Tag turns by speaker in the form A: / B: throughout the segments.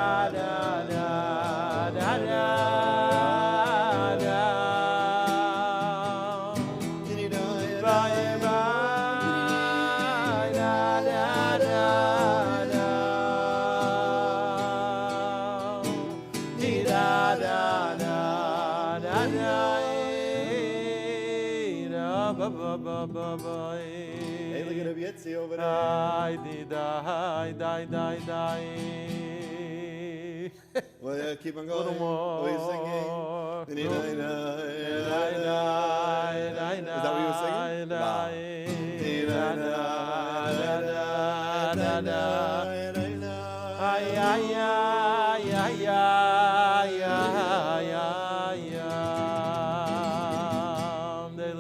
A: Hey, look at Rabbi Yitzchok over there. Well, keep on going. What are you singing? Is that what you were singing?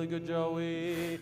B: Good Joey.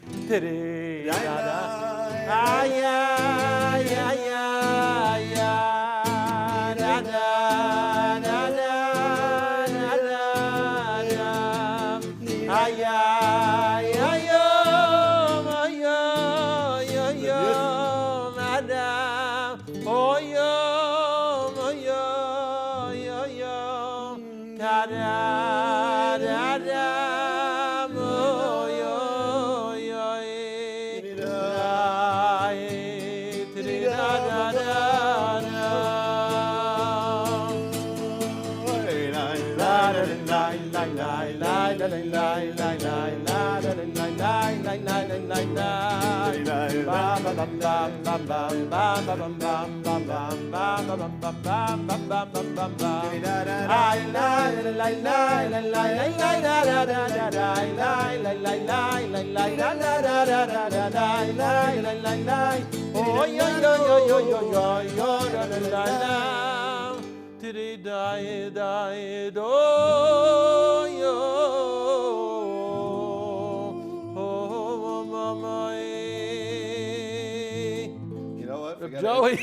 B: Joey,
A: we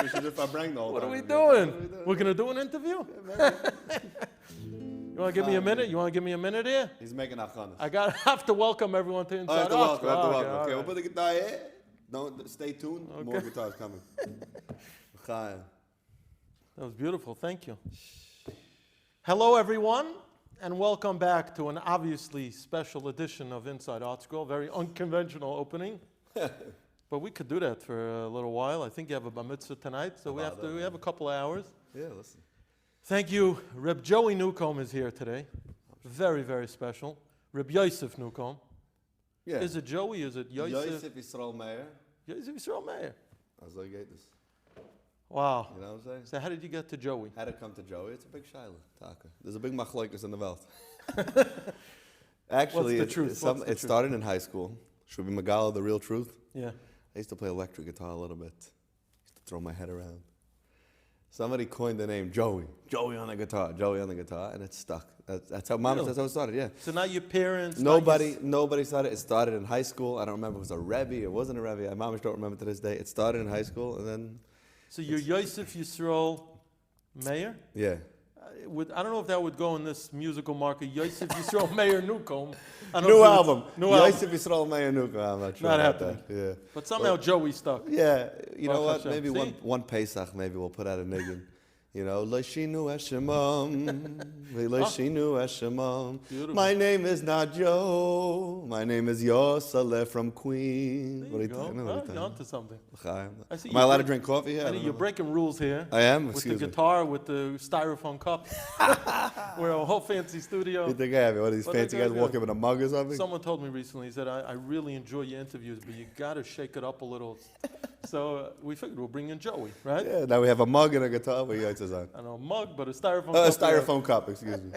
A: should do Farbreng the whole
B: what
A: time.
B: are we doing? We're going to do an interview?
A: Yeah,
B: You want to give me a minute? You want to give me a minute here?
A: He's making ahavas.
B: I have to welcome everyone to Inside
A: Oh,
B: ArtScroll.
A: have to welcome.
B: Okay,
A: Okay,
B: all
A: we'll put the guitar here. Don't stay tuned.
B: Okay.
A: More guitars coming.
B: That was beautiful. Thank you. Hello, everyone, and welcome back to an obviously special edition of Inside ArtScroll. Very unconventional opening. But we could do that for a little while. I think you have a Amidst tonight, so we have a couple of hours.
A: Yeah, listen.
B: Thank you. Reb Joey Newcomb is here today. Very, very special. Reb Yosef Newcomb.
A: Yeah.
B: Is it Joey? Is it Yosef?
A: Yisroel Meir.
B: Yosef Yisroel Meir.
A: As I get this.
B: Wow.
A: You know what I'm saying?
B: So how did you get to Joey?
A: How to come to Joey? It's a big shaila, Taka. There's a big machlokes in the Welt. Actually,
B: What's the truth?
A: It started in high school. Should be Megala, the real truth.
B: Yeah.
A: I used to play electric guitar a little bit. Used to throw my head around. Somebody coined the name Joey. Joey on the guitar, Joey on the guitar, and it stuck. That's how Mom, that's how it started, yeah.
B: So not your parents?
A: Nobody started. It started in high school. I don't remember if it was a Rebbe, it wasn't a Rebbe. My mom don't remember to this day. It started in high school, and then...
B: So you're Yosef Yisroel Meir?
A: Yeah.
B: I don't know if that would go in this musical market. Yosef Yisroel Meir Newcomb.
A: New album.
B: New album.
A: Yosef Yisroel Meir Newcomb. I'm not sure
B: Not
A: about
B: happening.
A: that. Yeah.
B: But somehow Joey stuck.
A: Yeah. You know what?
B: Hashem.
A: Maybe one Pesach, maybe we'll put out a niggin. You know, Leishinu Eshemam, Leishinu Eshemam. My name is not Joe. My name is Yosaleh from Queens.
B: There you go. You're onto something.
A: Am I allowed to drink coffee here?
B: You're breaking rules here.
A: I am?
B: With
A: Excuse
B: the
A: me.
B: guitar, with the styrofoam cup. We're a whole fancy studio.
A: You think I have it? What are these fancy guys walking with a mug or something?
B: Someone told me recently, he said, I really enjoy your interviews, but you got to shake it up a little. So we figured we'll bring in Joey, right?
A: Yeah, now we have a mug and a guitar with Yitzchok on.
B: I know, a mug, but a styrofoam cup.
A: A styrofoam cup, excuse me.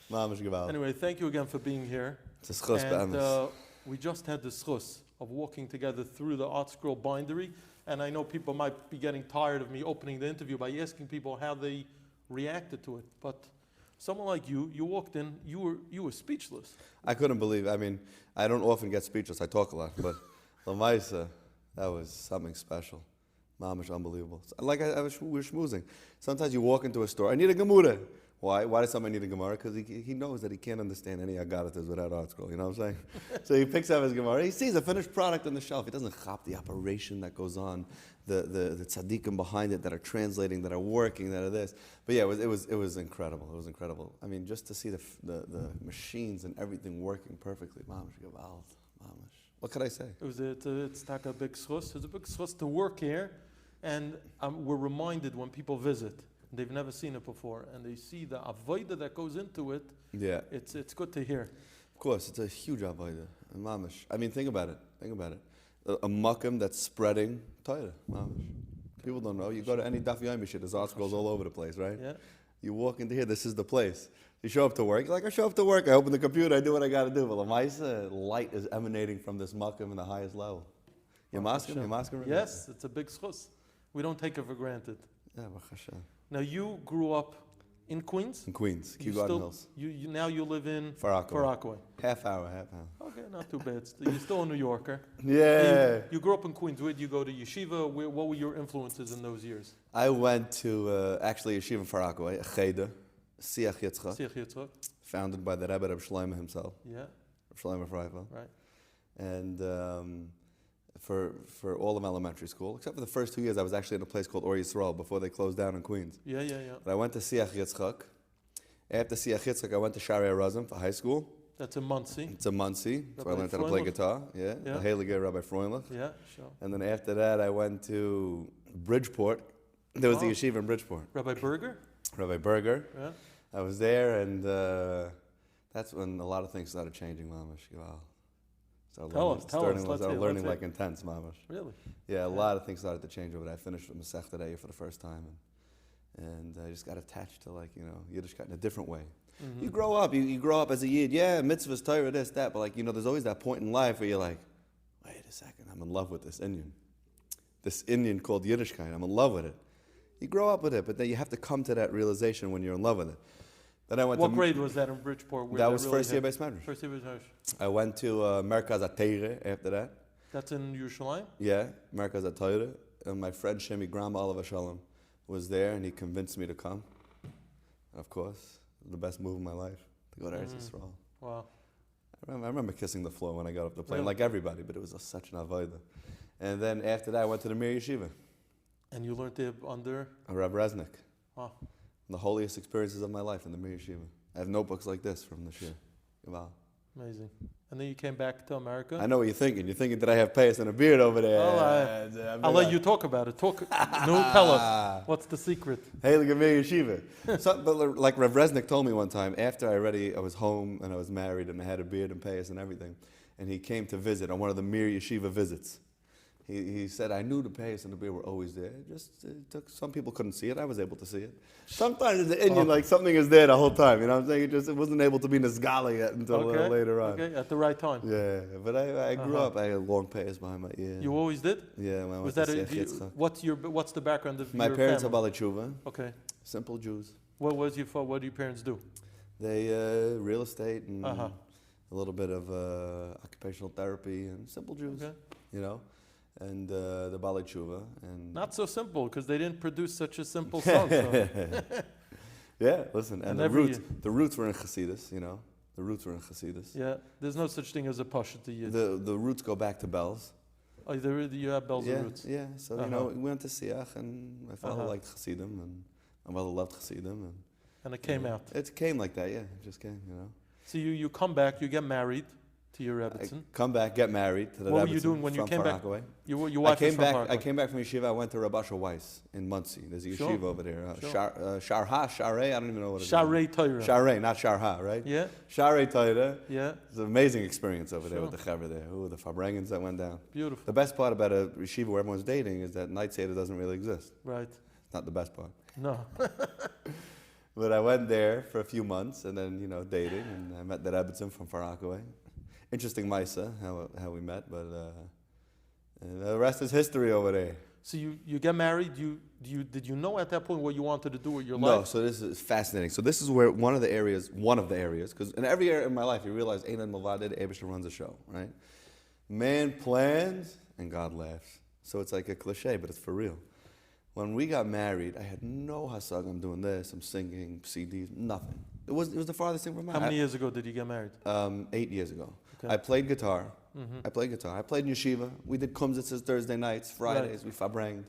A: Mamash Gaval.
B: Anyway, thank you again for being here.
A: It's a schus
B: And we just had the schus of walking together through the ArtScroll bindery. And I know people might be getting tired of me opening the interview by asking people how they reacted to it. But someone like you walked in, you were speechless.
A: I couldn't believe. I mean, I don't often get speechless. I talk a lot, but Lamaisa, that was something special. Mamish, unbelievable. Like we were schmoozing. Sometimes you walk into a store. I need a gemura. Why? Why does somebody need a Gemara? Because he knows that he can't understand any Agaritas without ArtScroll. You know what I'm saying? So he picks up his Gemara. He sees a finished product on the shelf. He doesn't chop the operation that goes on, the tzaddikim behind it that are translating, that are working, that are this. But yeah, it was incredible. It was incredible. I mean, just to see the machines and everything working perfectly. Mamash Gevald. Mamash. What could I say?
B: It's like a big schus. It's a big schus to work here, and we're reminded when people visit. They've never seen it before, and they see the avodah that goes into it. Yeah, it's good to hear.
A: Of course, it's a huge avodah, mamash. I mean, think about it. A makom that's spreading Torah, mamash. People don't know. You go to any daf yomi shit, there's ArtScrolls all over the place, right? Yeah. You walk into here, this is the place. You show up to work, you're like, I show up to work, I open the computer, I do what I got to do. But the light is emanating from this makom in the highest level. You maskim?
B: Yes, it's a big schus. We don't take it for granted.
A: Yeah, Hashem.
B: Now you grew up in Queens?
A: In Queens, Kew Garden Hills.
B: Now you live in
A: Far Rockaway. Half hour.
B: Okay, not too bad. You're still a New Yorker.
A: Yeah.
B: You grew up in Queens. Where did you go to yeshiva? What were your influences in those years?
A: I went to actually yeshiva in Far Rockaway, a cheder, Siach Yitzchok, founded by the Rebbe Shlomo himself. Yeah. Shlomo Freifel. Right. And for all of elementary school, except for the first 2 years, I was actually in a place called Yisroel before they closed down in Queens. Yeah. But I went to Siach Yitzchok. After Siach Yitzchok, I went to Shari Arazim for high school.
B: That's in Muncie.
A: It's in Muncie. That's where I learned how to play guitar. Yeah. The Heiliger Rabbi Freundlich.
B: Yeah, sure.
A: And then after that, I went to Bridgeport. There was a yeshiva in Bridgeport.
B: Rabbi Berger.
A: Yeah. I was there, and that's when a lot of things started changing, Mamash. Wow. Started learning like intense, mamash.
B: Really?
A: Yeah, a lot of things started to change over there. I finished with Masech today for the first time, and I just got attached to Yiddishkeit in a different way. Mm-hmm. You grow up as a Yid. Yeah, mitzvahs, Torah, this, that, but there's always that point in life where you're like, wait a second, I'm in love with this Indian called Yiddishkeit. I'm in love with it. You grow up with it, but then you have to come to that realization when you're in love with it. Then I went
B: what grade was that in Bridgeport?
A: That was first year base medrash.
B: First year base medrash.
A: I went to Merkaz HaTeire after that.
B: That's in Yerushalayim?
A: Yeah, Merkaz HaTeire. And my friend Shemi Grandma Olav Shalom was there, and he convinced me to come. And of course, the best move of my life, to go to Eretz Yisrael.
B: Wow.
A: I remember kissing the floor when I got off the plane, like everybody, but it was such an avodah. And then after that, I went to the Mir Yeshiva.
B: And you learned it under?
A: Rav Resnick.
B: Wow.
A: The holiest experiences of my life in the Mir Yeshiva. I have notebooks like this from this year. Wow.
B: Amazing. And then you came back to America?
A: I know what you're thinking. You're thinking that I have payas and a beard over there.
B: I'll let you talk about it. Tell us. What's the secret?
A: Hey, look at Mir Yeshiva. But like Rav Resnick told me one time, after I was home and I was married and I had a beard and payas and everything, and he came to visit on one of the Mir Yeshiva visits. He said, I knew the payas and the beer were always there. Some people couldn't see it. I was able to see it. Sometimes in the Indian, something is there the whole time. You know what I'm saying? It wasn't able to be Nisgala yet until later on.
B: Okay, at the right time.
A: Yeah, but I grew up. I had long payas behind my ear.
B: You always did?
A: Yeah. When I
B: was
A: went
B: that what's the background of
A: my
B: your
A: parents
B: family?
A: are Balei Tshuva.
B: Okay.
A: Simple Jews.
B: What do your parents do?
A: They real estate and a little bit of occupational therapy and simple Jews. Okay. You know. And the Balei Tshuva. And not
B: so simple, because they didn't produce such a simple song. So.
A: Yeah, listen, and the roots were in Chassidus, you know. The roots were in Chassidus.
B: Yeah, there's no such thing as a Pasha to Yid.
A: The roots go back to bells.
B: Oh, you have bells and roots?
A: Yeah, so, we went to Siach, and my father liked Chassidim, and my mother loved Chassidim.
B: And it came out?
A: It came like that, yeah, it just came, you know.
B: So you come back, you get married to your Rebbetzin.
A: Come back, get married to the Rebbetzin.
B: What were you doing when you came back?
A: I came back from yeshiva. I went to Rabbi Weiss in Muncie. There's a yeshiva over there. Sharei, I don't even know what it is.
B: Sharei Torah.
A: Sharei, not Sharha, right?
B: Yeah.
A: Sharei Torah.
B: Yeah.
A: It's an amazing experience over there with the chaver there. Ooh, the Farbrengens that went down.
B: Beautiful.
A: The best part about a yeshiva where everyone's dating is that night seder doesn't really exist.
B: Right.
A: It's not the best part.
B: No.
A: But I went there for a few months and then, dating, and I met the Rebbetzin from Far Rockaway. Interesting Maisa, how we met, but the rest is history over there.
B: So you get married. Did you know at that point what you wanted to do with your life?
A: No. So this is fascinating. So this is where one of the areas, because in every area in my life you realize Einan Milvadid, Eibishter runs a show, right? Man plans and God laughs. So it's like a cliche, but it's for real. When we got married, I had no hasag. I'm doing this. I'm singing CDs. Nothing. It was the farthest thing from my.
B: How many years ago did you get married?
A: 8 years ago.
B: Okay.
A: I played guitar. I played in yeshiva. We did kumsitzes Thursday nights, Fridays. We Farbrenged.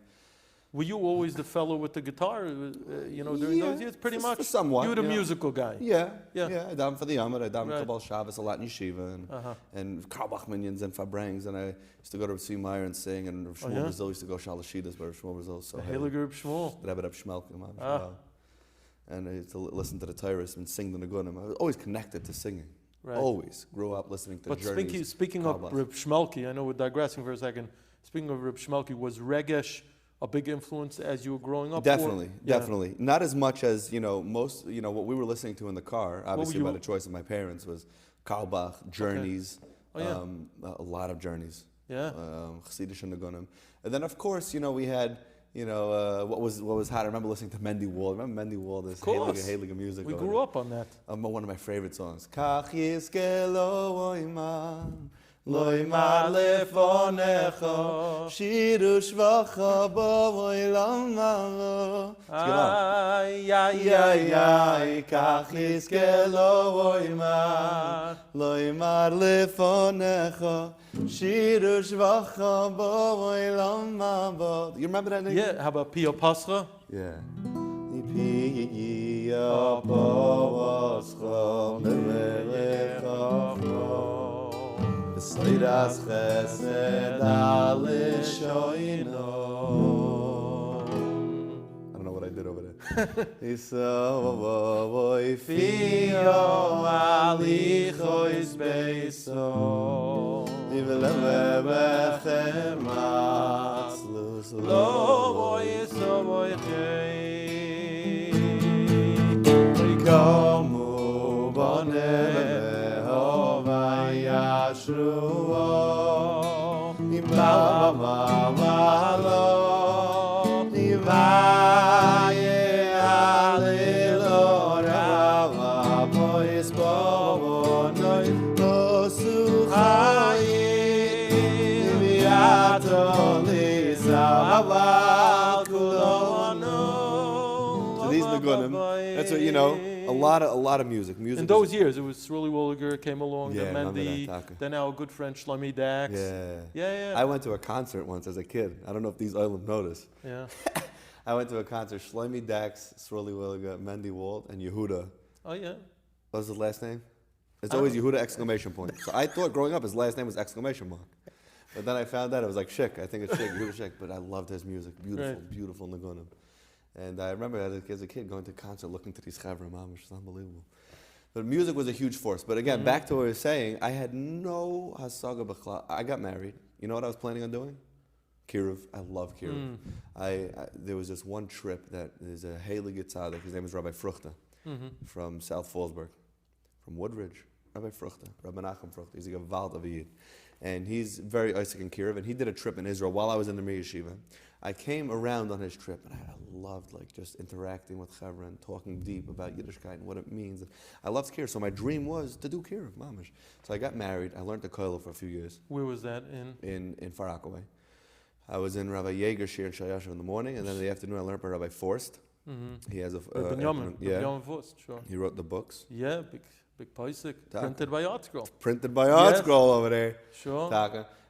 B: Were you always the fellow with the guitar, during those years? Pretty much?
A: Somewhat.
B: You were the musical guy.
A: Yeah. I davened for the Amid. I davened Kabbalah Shabbos a lot in yeshiva and Karbach minions and Farbrengs. And I used to go to Tzvi Meyer and sing. And Shmooze Brazil used to go Shalashidas, but Shmooze Brazil. So
B: Hiliger Shmooze.
A: Rabbi Shmelkim. And I used to listen to the Torahs and sing the Nagunim. I was always connected to singing. Right. Always. Grew up listening to Journeys.
B: But speaking of Reb Shmelki, I know we're digressing for a second. Speaking of Reb Shmelki, was Regesh a big influence as you were growing up?
A: Definitely. Not as much as, most, what we were listening to in the car, obviously by the choice of my parents, was Carlebach, Journeys, a lot of Journeys. Yeah. Chassidish and Nagunim. And then, of course, we had, what was hot. I remember listening to Mendy Wald. Remember Mendy Wald? This Heilige music.
B: We grew up on that.
A: One of my favorite songs. Kach Yizkelo Oimar. Loimar lefonecho, shiru shvacha b'olam haro. Ay, ay, ay, ay, kach yizkelo oimar. Loimar lefonecho, shiru shvacha b'olam haro. You remember that name?
B: Yeah, how about Pio Pascha?
A: Yeah. Pio Pascha, neverecha. Soiras chesed ale shoino. I don't know what I did over there. Iso voy fio alichois beiso. Ivelem bechem atzlus lo voy so voy chei. Komu bonem. Yisroel, Imam Malo, Ivaye Alelo Rava Bois Bonoy, Osuchai, Viato Lizaval Kulono. So these Nagunim, that's what a lot of music.
B: In those years, it was Yisroel Williger came along,
A: then
B: Mendy, then our good friend Shlomi Dax. Yeah.
A: I went to a concert once as a kid. I don't know if these Olim notice.
B: Yeah.
A: I went to a concert. Shlomi Dax, Yisroel Williger, Mendy Wald, and Yehuda.
B: Oh yeah.
A: What was his last name? It's always Yehuda exclamation point. So I thought growing up his last name was exclamation mark. But then I found out it was like Shik. I think it's Shik, Yehuda Shik. But I loved his music. Beautiful Nagunim. And I remember as a kid going to a concert looking to these chavra mamish. It's unbelievable. But music was a huge force. But again, back to what I was saying, I had no hasaga b'chla. I got married. You know what I was planning on doing? Kiruv. I love Kiruv. There was this one trip that there's a Heilige Tzaddik. His name is Rabbi Fruchta from South Fallsburg, from Woodridge. Rabbi Fruchta, Rabbi Nachum Fruchta. He's a Gevalt of a Yid. And he's very Isaac in Kiruv. And he did a trip in Israel while I was in the Mir Yeshiva. I came around on his trip, and I loved just interacting with Chavra and talking deep about Yiddishkeit and what it means. I loved Kiruv, so my dream was to do Kiruv, mamish. So I got married. I learned the kollel for a few years.
B: Where was that
A: in Far Rockaway. I was in Rabbi Yeager Shir and Shayasha in the morning, and then in the afternoon I learned by Rabbi Forst. He has a
B: Binyamin Forst, sure.
A: He wrote the books.
B: Yeah, big Paisik, printed by ArtScroll.
A: Printed by ArtScroll over there.
B: Sure.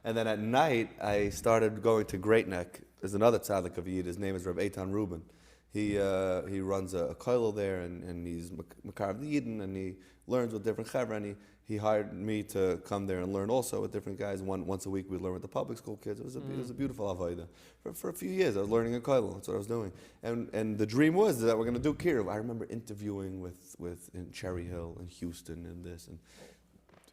A: And then at night I started going to Great Neck. There's another tzaddik of Yid. His name is Rabbi Eitan Rubin. He runs a kollel there, and he's makar of the Yidden, and he learns with different chavra. And he hired me to come there and learn also with different guys. Once a week we learn with the public school kids. It was a beautiful avodah. For a few years I was learning a kollel. That's what I was doing. And the dream was that we're going to do kiruv. I remember interviewing with in Cherry Hill and Houston and this, and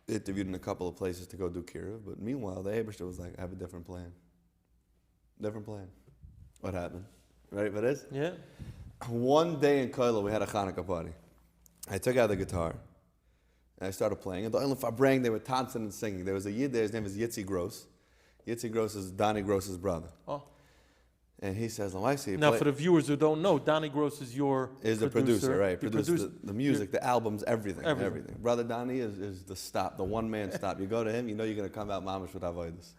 A: interviewed in a couple of places to go do kiruv. But meanwhile, the Eibishter was like, I have a different plan. What happened? Ready for this?
B: Yeah.
A: One day in kollel, we had a Hanukkah party. I took out the guitar, and I started playing. And the Olam Farbreng, they were dancing and singing. There was a Yid there, his name is Yitzi Gross. Yitzi Gross is Donnie Gross's brother.
B: Oh.
A: And he says, I see.
B: Now, for the viewers who don't know, Donnie Gross is the
A: producer, right? Produced the music, the albums, everything. Brother Donnie is the stop, the one-man stop. You go to him, you know you're going to come out mamish with avodas.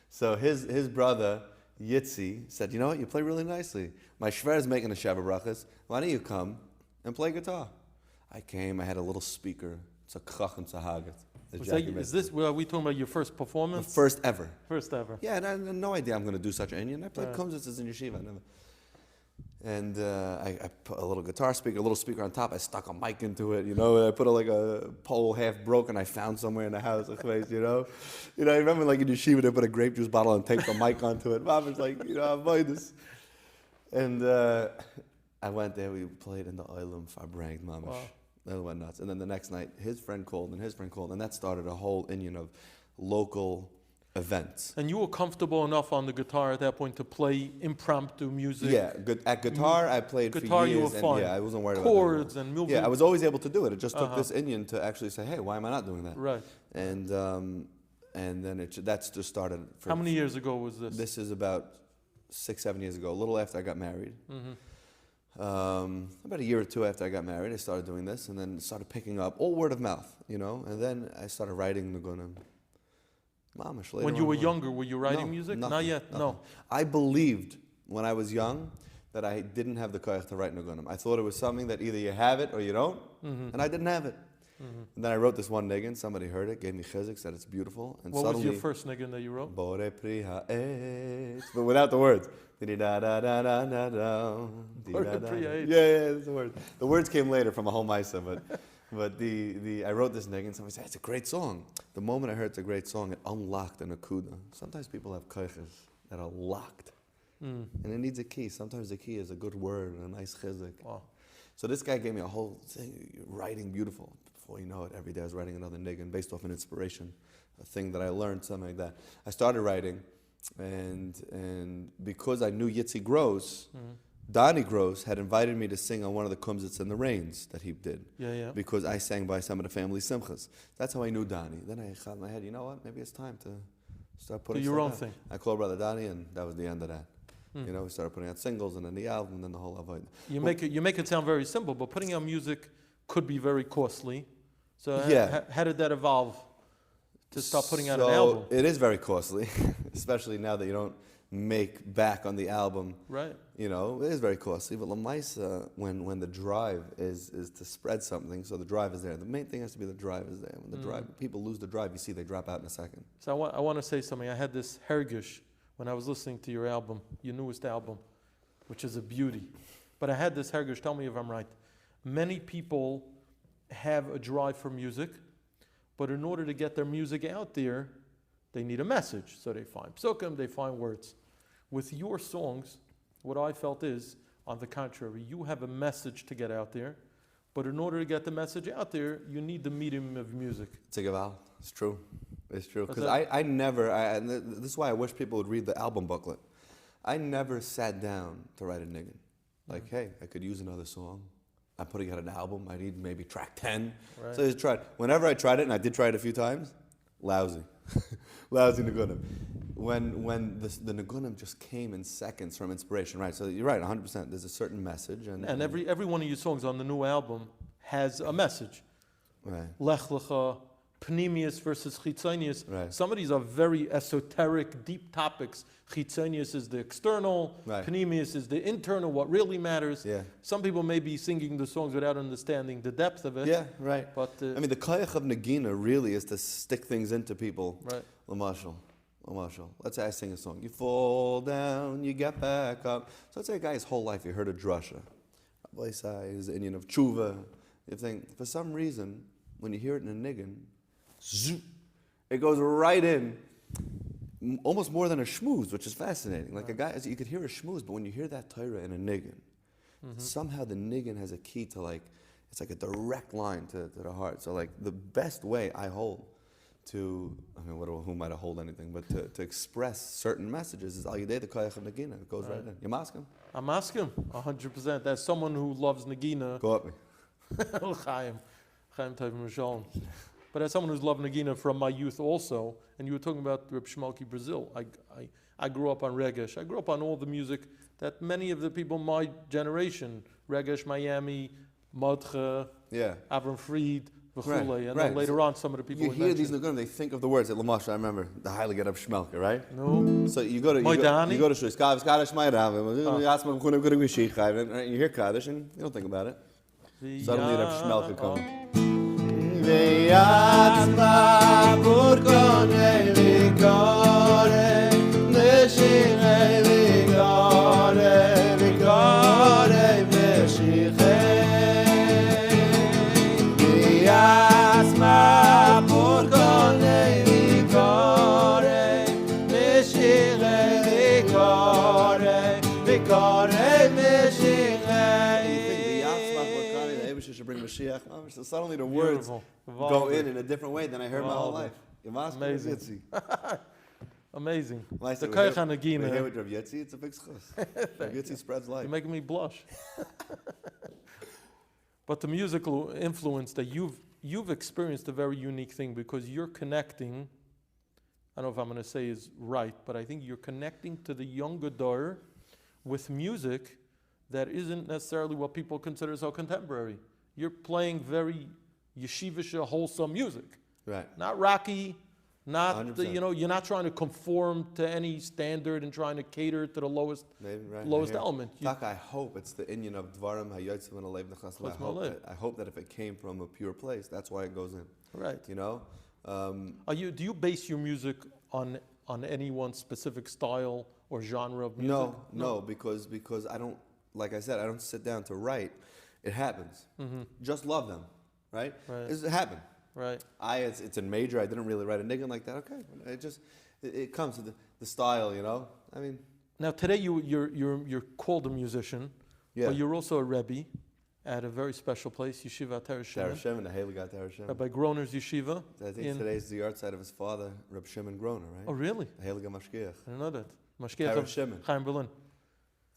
A: So his brother Yitzi said, you know what, you play really nicely. My shver is making a Sheva Brachas. Why don't you come and play guitar? I came, I had a little speaker. It's a kach and tzahagat.
B: Are we talking about your first performance?
A: The first ever.
B: First ever.
A: Yeah, and I had no idea I'm going to do such an Indian. I played kumsitzes in yeshiva. And I put a little guitar speaker, a little speaker on top. I stuck a mic into it, and I put a pole half broken I found somewhere in the house. You know, I remember like in yeshiva they put a grape juice bottle and taped the mic onto it. Mom was like, avoid this. And I went there. We played in the Oilam Farbreng, mamish.
B: Wow.
A: That went nuts. And then the next night, his friend called, and that started a whole Indian of local events.
B: And you were comfortable enough on the guitar at that point to play impromptu music?
A: Yeah, at guitar I played for years.
B: You were fine.
A: I wasn't worried
B: chords
A: about
B: and moving.
A: Yeah, I was always able to do it. It just took this Indian to actually say, hey, why am I not doing that?
B: Right.
A: And then that's just started.
B: How many years ago was this?
A: This is about 6-7 years ago, a little after I got married. About a year or two after I got married, I started doing this, and then started picking up, all word of mouth, and then I started writing Nagunim. Mamish, later
B: when you
A: on
B: were younger, were you writing music?
A: Nothing,
B: Not yet,
A: nothing.
B: no.
A: I believed when I was young that I didn't have the koyach to write Nagunim. I thought it was something that either you have it or you don't, and I didn't have it. And then I wrote this one niggin, somebody heard it, gave me chizuk, said it's beautiful, and
B: what
A: suddenly...
B: was your first niggin that you wrote?
A: Bore pri ha'etz, but without the words. Yeah, that's the words. The words came later from a whole maisa, but I wrote this niggin, and somebody said, it's a great song. The moment I heard it's a great song, it unlocked an akuda. Sometimes people have koyches that are locked, and it needs a key. Sometimes the key is a good word and a nice chizuk.
B: Wow.
A: So this guy gave me a whole thing, writing beautiful. Before you know it, every day I was writing another niggin based off an inspiration, a thing that I learned, something like that. I started writing, and because I knew Yitzi Gross, Donnie Gross had invited me to sing on one of the kumsitz in the rains that he did.
B: Yeah.
A: Because I sang by some of the family simchas. That's how I knew Donnie. Then I thought in my head, you know what? Maybe it's time to start putting
B: your own
A: out.
B: thing.
A: I called Brother Donnie, and that was the end of that. We started putting out singles, and then the album, and then the whole avoid.
B: You make it sound very simple, but putting out music could be very costly. So how did that evolve to start putting out an album?
A: It is very costly, especially now that you don't make back on the album.
B: Right.
A: It is very costly. But Lamaisa, when the drive is to spread something, so the drive is there. The main thing has to be the drive is there. When the drive, people lose the drive, you see they drop out in a second.
B: So I want to say something. I had this hergish when I was listening to your album, your newest album, which is a beauty. But I had this hergish, tell me if I'm right. Many people have a drive for music, but in order to get their music out there, they need a message. So they find psukim, they find words. With your songs, what I felt is, on the contrary, you have a message to get out there, but in order to get the message out there, you need the medium of music.
A: It's a gaval. It's true. It's true. Because I never, and this is why I wish people would read the album booklet. I never sat down to write a niggin. Like, hey, I could use another song. I'm putting out an album. I need maybe track 10. Right. So I just tried. Whenever I tried it, and I did try it a few times, lousy. Lousy Nagunim. When the Nagunim just came in seconds from inspiration, right? So you're right, 100%. There's a certain message. And
B: every one of your songs on the new album has a message.
A: Right.
B: Lech Lecha, Pnimius versus Chitzonius.
A: Right.
B: Some of these are very esoteric, deep topics. Chitzonius is the external,
A: right.
B: Pnimius is the internal, what really matters.
A: Yeah.
B: Some people may be singing the songs without understanding the depth of it.
A: Yeah, right.
B: But
A: the koyach of Nagina really is to stick things into people.
B: Right.
A: L'mashal. Let's say I sing a song. You fall down, you get back up. So let's say a guy his whole life, he heard a drasha. Rabbi Yitzchok, he's the Indian of tshuva. You think, for some reason, when you hear it in a niggin, it goes right in, almost more than a shmooze, which is fascinating. Like a guy, you could hear a shmooze, but when you hear that Torah in a niggin, somehow the niggin has a key to it's like a direct line to the heart. So the best way I hold to, who might I hold anything, but to express certain messages is al yidei the koyach of nagina. It goes right in. You ask him?
B: I'm asking 100%. As someone who loves nagina.
A: Go at me.
B: Chaim Tovim Shalom. But as someone who's loved Nagina from my youth also, and you were talking about Reb Shmulky Brazil, I grew up on Regesh. I grew up on all the music that many of the people my generation, Regesh, Miami, Modche, Avram Fried, v'chulei, and then later on some of the people
A: you hear these Nigunim, they think of the words. At Lamash, I remember the Heilige Reb Shmelke, right?
B: No.
A: So you go to Shul, Kaddish and you hear Kaddish and you don't think about it. Suddenly Reb Shmelke comes. So suddenly the words go in a different way than I heard my whole life.
B: Amazing. Amazing.
A: The Koyach Hanagina. Here with Rabbi Yitzi, it's a big schus. Rabbi Yitzi spreads light.
B: You're making me blush. But the musical influence that you've experienced a very unique thing because you're connecting, I don't know if I'm going to say is right, but I think you're connecting to the younger daughter with music that isn't necessarily what people consider so contemporary. You're playing very yeshivish, wholesome music.
A: Right.
B: Not rocky, not, you're not trying to conform to any standard and trying to cater to the lowest element.
A: I hope it's the inyan of Dvarim HaYotzim and Alev Nechas. I hope that if it came from a pure place, that's why it goes in.
B: Right.
A: You know?
B: Do you base your music on any one specific style or genre of music?
A: No, because I don't, like I said, I don't sit down to write. It happens. Mm-hmm. Just love them, right? It happened.
B: Right.
A: It's in major. I didn't really write a niggin like that. Okay, it comes to the style, you know. I mean.
B: Now today you're called a musician, but you're also a rebbe at a very special place, Yeshiva Ter
A: Shimon, the Heilige Ter Shimon.
B: Rabbi Groner's yeshiva.
A: I think today's the art side of his father, Reb Shimon Groner, right?
B: Oh really?
A: The Heilige Mashgiach.
B: I didn't know that. Mashgiach of
A: Shimon.
B: Chaim Berlin.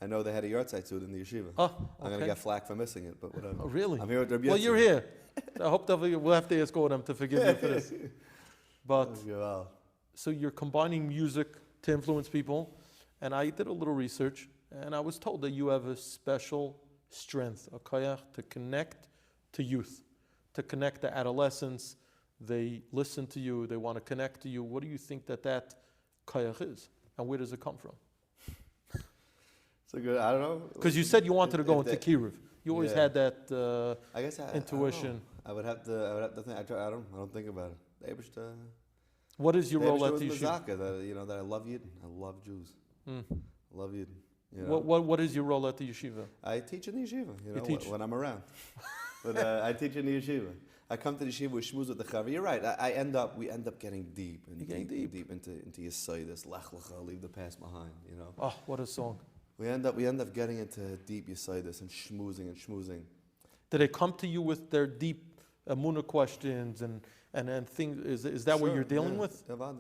A: I know they had a yard site suit in the yeshiva.
B: Oh, okay.
A: I'm going to get flack for missing it, but whatever.
B: Oh, really?
A: I'm here with Rabbi Yitzchok.
B: Well, you're here. I hope that we'll have to ask all of them to forgive you for this. But, so you're combining music to influence people, and I did a little research, and I was told that you have a special strength, a koyach, to connect to youth, to connect to adolescents. They listen to you, they want to connect to you. What do you think that koyach is, and where does it come from?
A: So good. I don't know.
B: Because you said you wanted to go into Kiruv. You always had that
A: I guess
B: intuition.
A: I would have to think. I don't think about it.
B: What is your role at the yeshiva?
A: That I love Yidden. I love Jews. I love Yidden. You know?
B: What is your role at the yeshiva?
A: I teach in the yeshiva. When I'm around. But I teach in the yeshiva. I come to the yeshiva with Shmooze with the chaver. You're right. We end up getting deep into Yisroel, Lech Lecha, leave the past behind. You know.
B: Oh, what a song.
A: We end up getting into deep Yisroel and schmoozing.
B: Did they come to you with their deep Emunah questions and things? Is that what you're dealing with?
A: Yeah,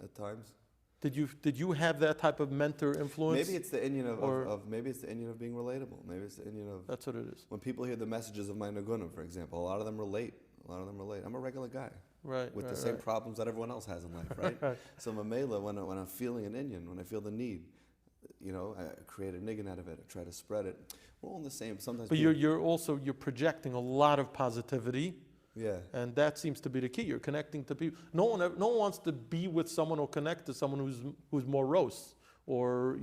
A: at times.
B: Did you have that type of mentor influence?
A: Maybe it's the inyan of being relatable. Maybe it's the inyan of
B: that's what it is.
A: When people hear the messages of my Nagunim, for example, a lot of them relate. I'm a regular guy, with the same problems that everyone else has in life, right?
B: Right.
A: So Mamela, when I'm feeling an inyan, when I feel the need, I create a niggin out of it. I try to spread it. We're all in the same. Sometimes.
B: But you're projecting a lot of positivity.
A: Yeah.
B: And that seems to be the key. You're connecting to people. No one wants to be with someone or connect to someone who's morose or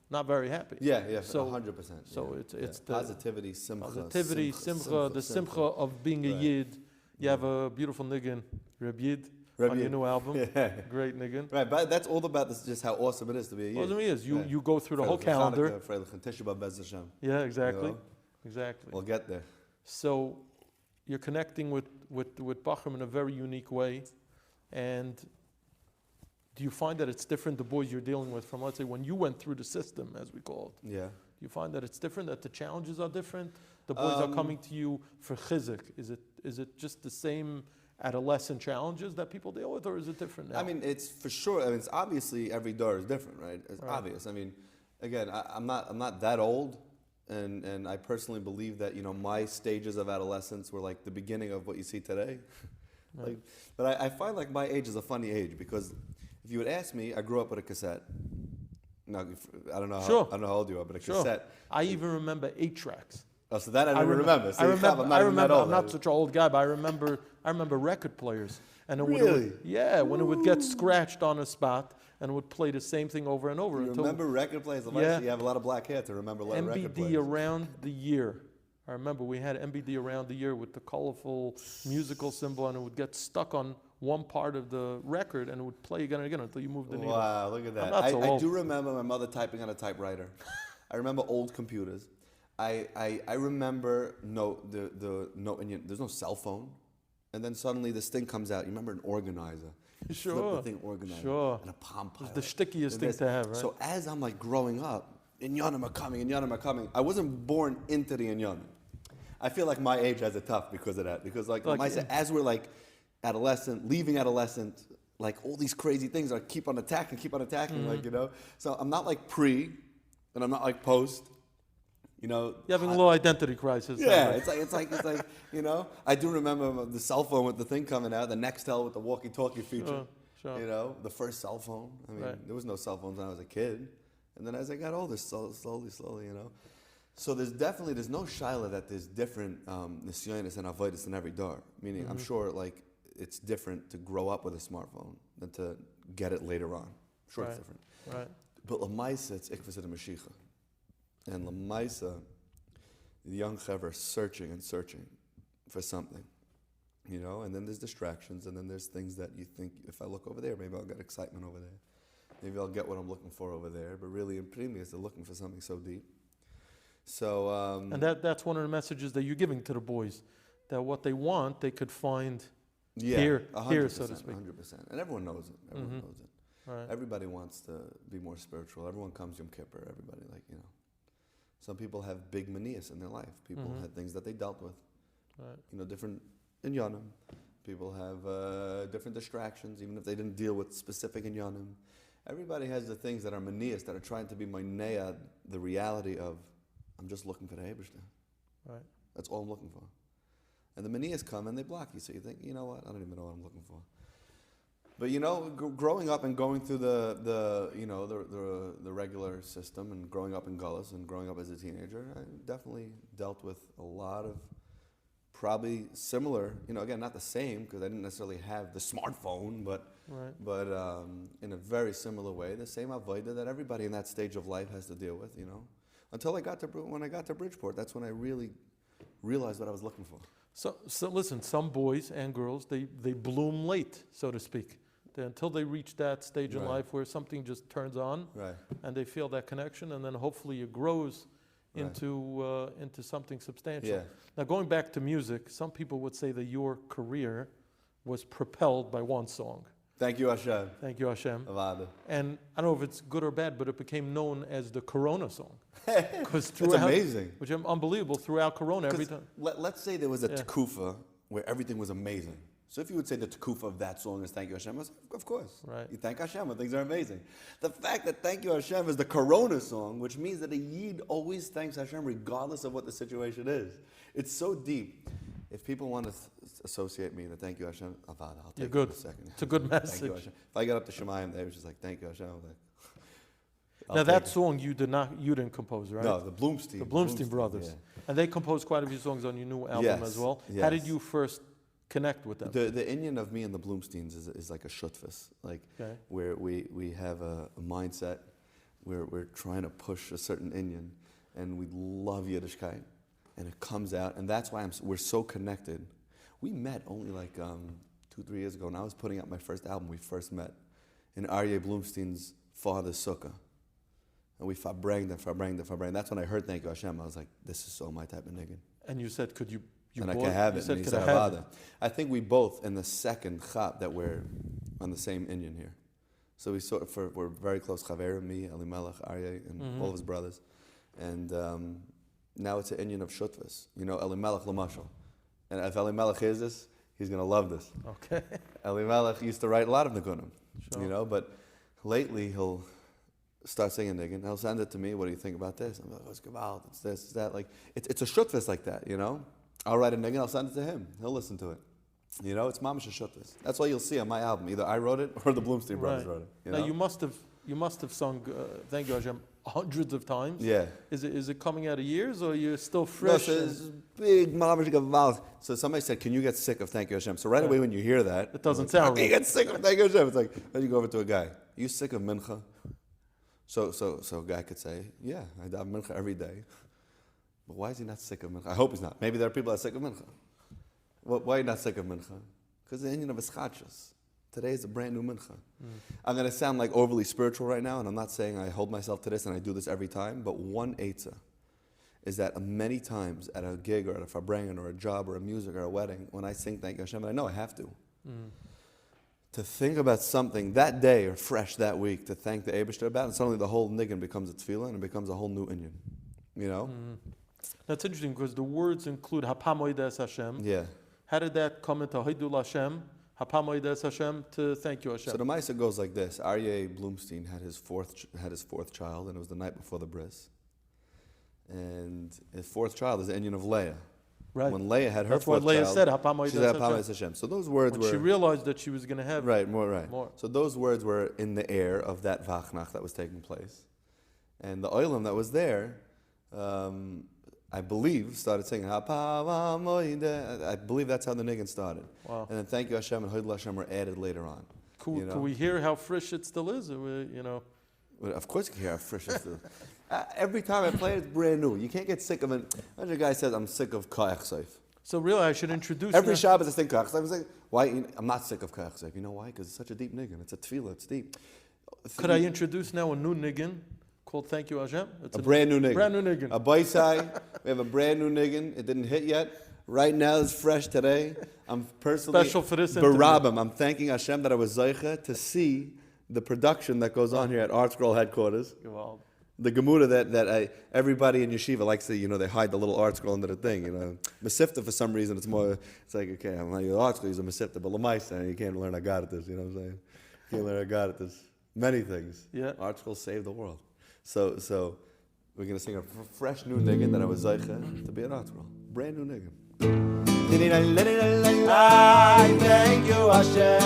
B: not very happy.
A: Yeah. So 100%.
B: So it's the
A: positivity, simcha,
B: the simcha of being a yid. You have a beautiful niggin, Reb Yid. On your new album, great niggin.
A: Right, but that's all about this, just how awesome it is to be a yid.
B: Awesome it is. You go through the whole calendar. Yeah, exactly. Exactly.
A: We'll get there.
B: So you're connecting with Bachram in a very unique way. And do you find that it's different, the boys you're dealing with, from, let's say, when you went through the system, as we call it?
A: Yeah.
B: Do you find that it's different, that the challenges are different? The boys are coming to you for chizik. Is it just the same adolescent challenges that people deal with, or is it different now?
A: I mean, it's for sure. It's obviously every door is different, right? It's obvious. I mean, again, I'm not that old, and I personally believe that my stages of adolescence were like the beginning of what you see today.
B: Right.
A: But I find like my age is a funny age, because if you would ask me, I grew up with a cassette. No, I don't know. I don't know how old you are, but a cassette.
B: I even remember 8 tracks.
A: Oh, so that I don't remember. So
B: I'm not such an old guy, but I remember record players. And it
A: really?
B: when it would get scratched on a spot, and it would play the same thing over and over.
A: You remember record players?
B: Yeah.
A: You have a lot of black hair to remember a lot of record players.
B: MBD around the year. I remember we had MBD around the year with the colorful musical symbol, and it would get stuck on one part of the record, and it would play again and again until you moved the needle.
A: Wow, look at that. I do remember my mother typing on a typewriter. I remember old computers. I remember there's no cell phone. And then suddenly this thing comes out. You remember an organizer?
B: Sure.
A: Flip the thing organizer.
B: Sure.
A: And a Palm Pilot.
B: It's the stickiest thing to have, right?
A: So as I'm like growing up, Inyanim are coming. I wasn't born into the Inyanim. I feel like my age has it tough because of that. Because as we're like leaving adolescent, like all these crazy things are keep on attacking, like, you know. So I'm not like pre, and I'm not like post. You know,
B: you're having a little identity crisis.
A: Yeah, it's like you know. I do remember the cell phone with the thing coming out, the Nextel with the walkie-talkie feature. Sure. You know, the first cell phone. I mean, there was no cell phones when I was a kid, and then as I got older, slowly, you know. So there's no shaila that there's different nisyonis and avodas in every door. Meaning, I'm sure like it's different to grow up with a smartphone than to get it later on. I'm sure it's different.
B: Right.
A: But l'maisa, it's ikvus and mashiach. And l'maisa, the young chaver searching for something, you know. And then there's distractions, and then there's things that you think, if I look over there, maybe I'll get excitement over there. Maybe I'll get what I'm looking for over there. But really, in previous, they're looking for something so deep. So
B: and that's one of the messages that you're giving to the boys, that what they want, they could find here, so to speak.
A: 100%. And everyone knows it. Everyone knows it.
B: Right.
A: Everybody wants to be more spiritual. Everyone comes Yom Kippur. Everybody, like, you know. Some people have big manias in their life. People had things that they dealt with. Right. You know, different inyanim. People have different distractions, even if they didn't deal with specific inyanim. Everybody has the things that are manias, that are trying to be mainea, the reality of, I'm just looking for the Eibishter. Right. That's all I'm looking for. And the manias come and they block you, so you think, you know what, I don't even know what I'm looking for. But you know, growing up and going through the regular system, and growing up in Gullus and growing up as a teenager, I definitely dealt with a lot of probably similar, you know, again, not the same, because I didn't necessarily have the smartphone, but in a very similar way, the same avodah that everybody in that stage of life has to deal with, you know. Until when I got to Bridgeport, that's when I really realized what I was looking for.
B: So listen, some boys and girls, they bloom late, so to speak. Until they reach that stage in life where something just turns on, and they feel that connection, and then hopefully it grows into something substantial. Yeah. Now, going back to music, some people would say that your career was propelled by one song.
A: Thank you, Hashem.
B: Thank you, Hashem.
A: Avada.
B: And I don't know if it's good or bad, but it became known as the Corona song.
A: It's amazing.
B: Which is unbelievable throughout Corona every time.
A: Let's say there was a tekufa where everything was amazing. So if you would say the tekufa of that song is Thank You Hashem, of course. Right. You thank Hashem when things are amazing. The fact that Thank You Hashem is the Corona song, which means that a Yid always thanks Hashem regardless of what the situation is. It's so deep. If people want to associate me to Thank You Hashem, I'll take it in a second.
B: It's a good message.
A: Thank you, Hashem. If I get up to Shemayim, they was just like, Thank You Hashem. I'm like,
B: now that song you didn't compose, right?
A: No, the Bloomstein.
B: The Bloomstein brothers. Yeah. And they composed quite a few songs on your new album as well. Yes. How did you first connect with them?
A: The Indian of me and the Bloomsteins is like a shutfus, like where we have a mindset where we're trying to push a certain Indian, and we love Yiddishkeit, and it comes out, and that's why we're so connected. We met only like 2-3 years ago, and I was putting out my first album. We first met in Aryeh Bloomstein's father's sukkah, and we Farbreng. That's when I heard Thank You Hashem. I was like, this is so my type of nigga.
B: And you said, could you?
A: And I can have it. And he said, Avada. I think we both, in the second chap, that we're on the same Indian here. So we're very close. Chaver, me, Elimelech, Aryeh, and all of his brothers. And now it's an Indian of Shutvis. You know, Elimelech Lamashal. And if Elimelech hears this, he's going to love this.
B: Okay.
A: Elimelech used to write a lot of Nigunim, you know, but lately he'll start singing Nigun. He'll send it to me. What do you think about this? I'm like, oh, it's Gavalt. It's this, it's that. Like, it's a Shutvis like that, you know. I'll write a Nigun, I'll send it to him. He'll listen to it. You know, it's Mamash Shutvis. That's all you'll see on my album. Either I wrote it or the Bloomstein brothers wrote it.
B: Now, you must have sung Thank You Hashem hundreds of times.
A: Yeah.
B: Is it coming out of years, or you're still fresh?
A: No, so it's big mamash gaval. So somebody said, "Can you get sick of thank you Hashem?" So right away when you hear that,
B: it doesn't
A: like,
B: sound
A: right. You
B: right.
A: get sick of thank you Hashem. It's like then you go over to a guy. Are you sick of mincha? So a guy could say, "Yeah, I daven mincha every day." But why is he not sick of mincha? I hope he's not. Maybe there are people that are sick of mincha. Why are you not sick of mincha? Because the Indian of ischachos. Today is a brand new mincha. I'm going to sound like overly spiritual right now, and I'm not saying I hold myself to this and I do this every time, but one eitzah is that many times at a gig or at a Farbreng or a job or a music or a wedding, when I sing Thank You Hashem, and I know I have to think about something that day or fresh that week to thank the Eibishter about, and suddenly the whole niggin becomes a tefillah and it becomes a whole new Indian. You know?
B: That's interesting because the words include Hapamoides Hashem.
A: Yeah.
B: How did that come into Haidul Hashem? Hapamoides Hashem, to thank you Hashem.
A: So the Maisa goes like this. Aryeh Bloomstein had his fourth child, and it was the night before the bris. And his fourth child is the Indian of Leah.
B: Right.
A: When Leah had her
B: That's
A: fourth
B: what Leah
A: child,
B: said,
A: she said Hapamoides Hashem. So those words
B: when she realized that she was going to have more.
A: So those words were in the air of that Vachnach that was taking place. And the oilam that was there, I believe, started singing Hapamoide. I believe that's how the niggin started.
B: Wow.
A: And then Thank You Hashem and Hoidul Hashem were added later on.
B: Can we hear how fresh it still is?
A: Well, of course you can hear how fresh it still is. Every time I play it, it's brand new. You can't get sick of it. Imagine a guy says, I'm sick of Ka'ach Seif.
B: So really, I should introduce...
A: Every Shabbos I sing Ka'ach Seif. I'm like, why? I'm not sick of Ka'ach Seif. You know why? Because it's such a deep niggin. It's a tefillah. It's deep.
B: Could I introduce now a new niggin called Thank You Hashem? It's
A: a brand new niggin.
B: Brand new niggin.
A: A baisai. We have a brand new niggin. It didn't hit yet. Right now it's fresh today. I'm personally...
B: Special for this
A: Barabim. I'm thanking Hashem that I was zeicha to see the production that goes on here at ArtScroll headquarters.
B: Wow.
A: The Gemara that everybody in yeshiva likes to, they hide the little ArtScroll under the thing, Masifta, for some reason, it's like, okay, I'm like, ArtScroll is a Masifta, but Lamaisa, you can't learn Agaritas, you know what I'm saying? You can't learn Agaritas. Many things.
B: Yeah.
A: ArtScroll saved the world. So we're going to sing a fresh new niggin that I was zeicha to be at ArtScroll. Brand new niggin.
C: I thank you, Hashem.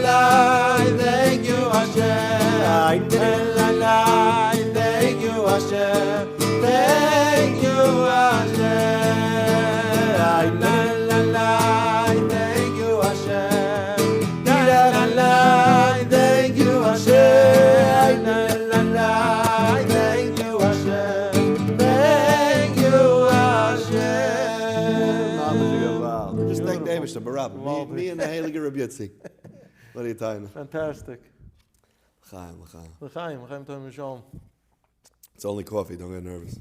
C: I thank you, Hashem. I thank you, Hashem. Thank you, Hashem. I thank you, Hashem. Thank you, Hashem. I thank you, Hashem. Thank you, Hashem.
A: Just thank the Eibishter, Barab. Me and the Heilige Rabbi Yitzchok. What are you talking?
B: Fantastic.
A: L'chaim.
B: L'chaim Tovim Shalom.
A: It's only coffee, don't get nervous.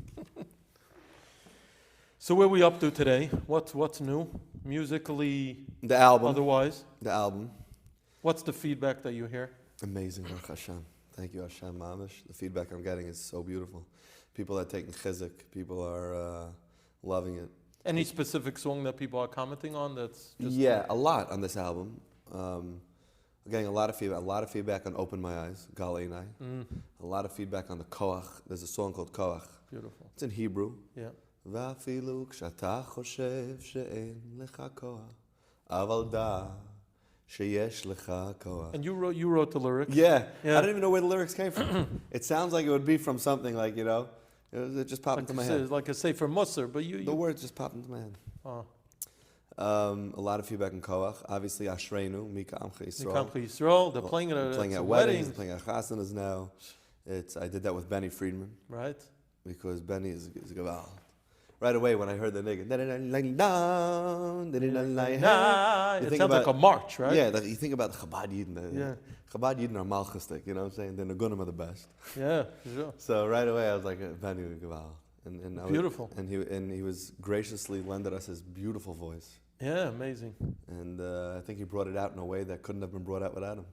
B: So where are we up to today? What's new? Musically,
A: The album.
B: otherwise?
A: The album.
B: What's the feedback that you hear?
A: Amazing, Baruch Hashem. Thank you, Hashem Mamish. The feedback I'm getting is so beautiful. People are taking chizuk. People are loving it.
B: Any specific song that people are commenting on that's just...
A: Yeah, a lot on this album. I'm getting a lot of feedback on Open My Eyes, Gal Einai. A lot of feedback on the Koach. There's a song called Koach.
B: Beautiful.
A: It's in Hebrew.
B: Yeah.
A: ואפילו כשאתה חושב שאין לך כוח, אבל דע שיש לך כוח.
B: And you wrote the lyrics?
A: Yeah. I don't even know where the lyrics came from. It sounds like it would be from something like, it just popped into my head.
B: It's like a Sefer Musar, but
A: The words just popped into my head. A lot of feedback in Koach. Obviously, Ashreinu, Mika Amcha Yisroel.
B: They're playing it
A: at weddings, playing at chasanas now. I did that with Benny Friedman.
B: Right.
A: Because Benny is a gaval. Right away when I heard the nigga,
B: it sounds like a march, right?
A: Yeah, you think about the Chabad Yidden. Chabad Yidden are malchustik, you know what I'm saying? The Nagunim are the best.
B: Yeah, sure.
A: So right away I was like, Benny gaval.
B: Beautiful.
A: And he was graciously lended us his beautiful voice.
B: Yeah, amazing.
A: And I think he brought it out in a way that couldn't have been brought out without him.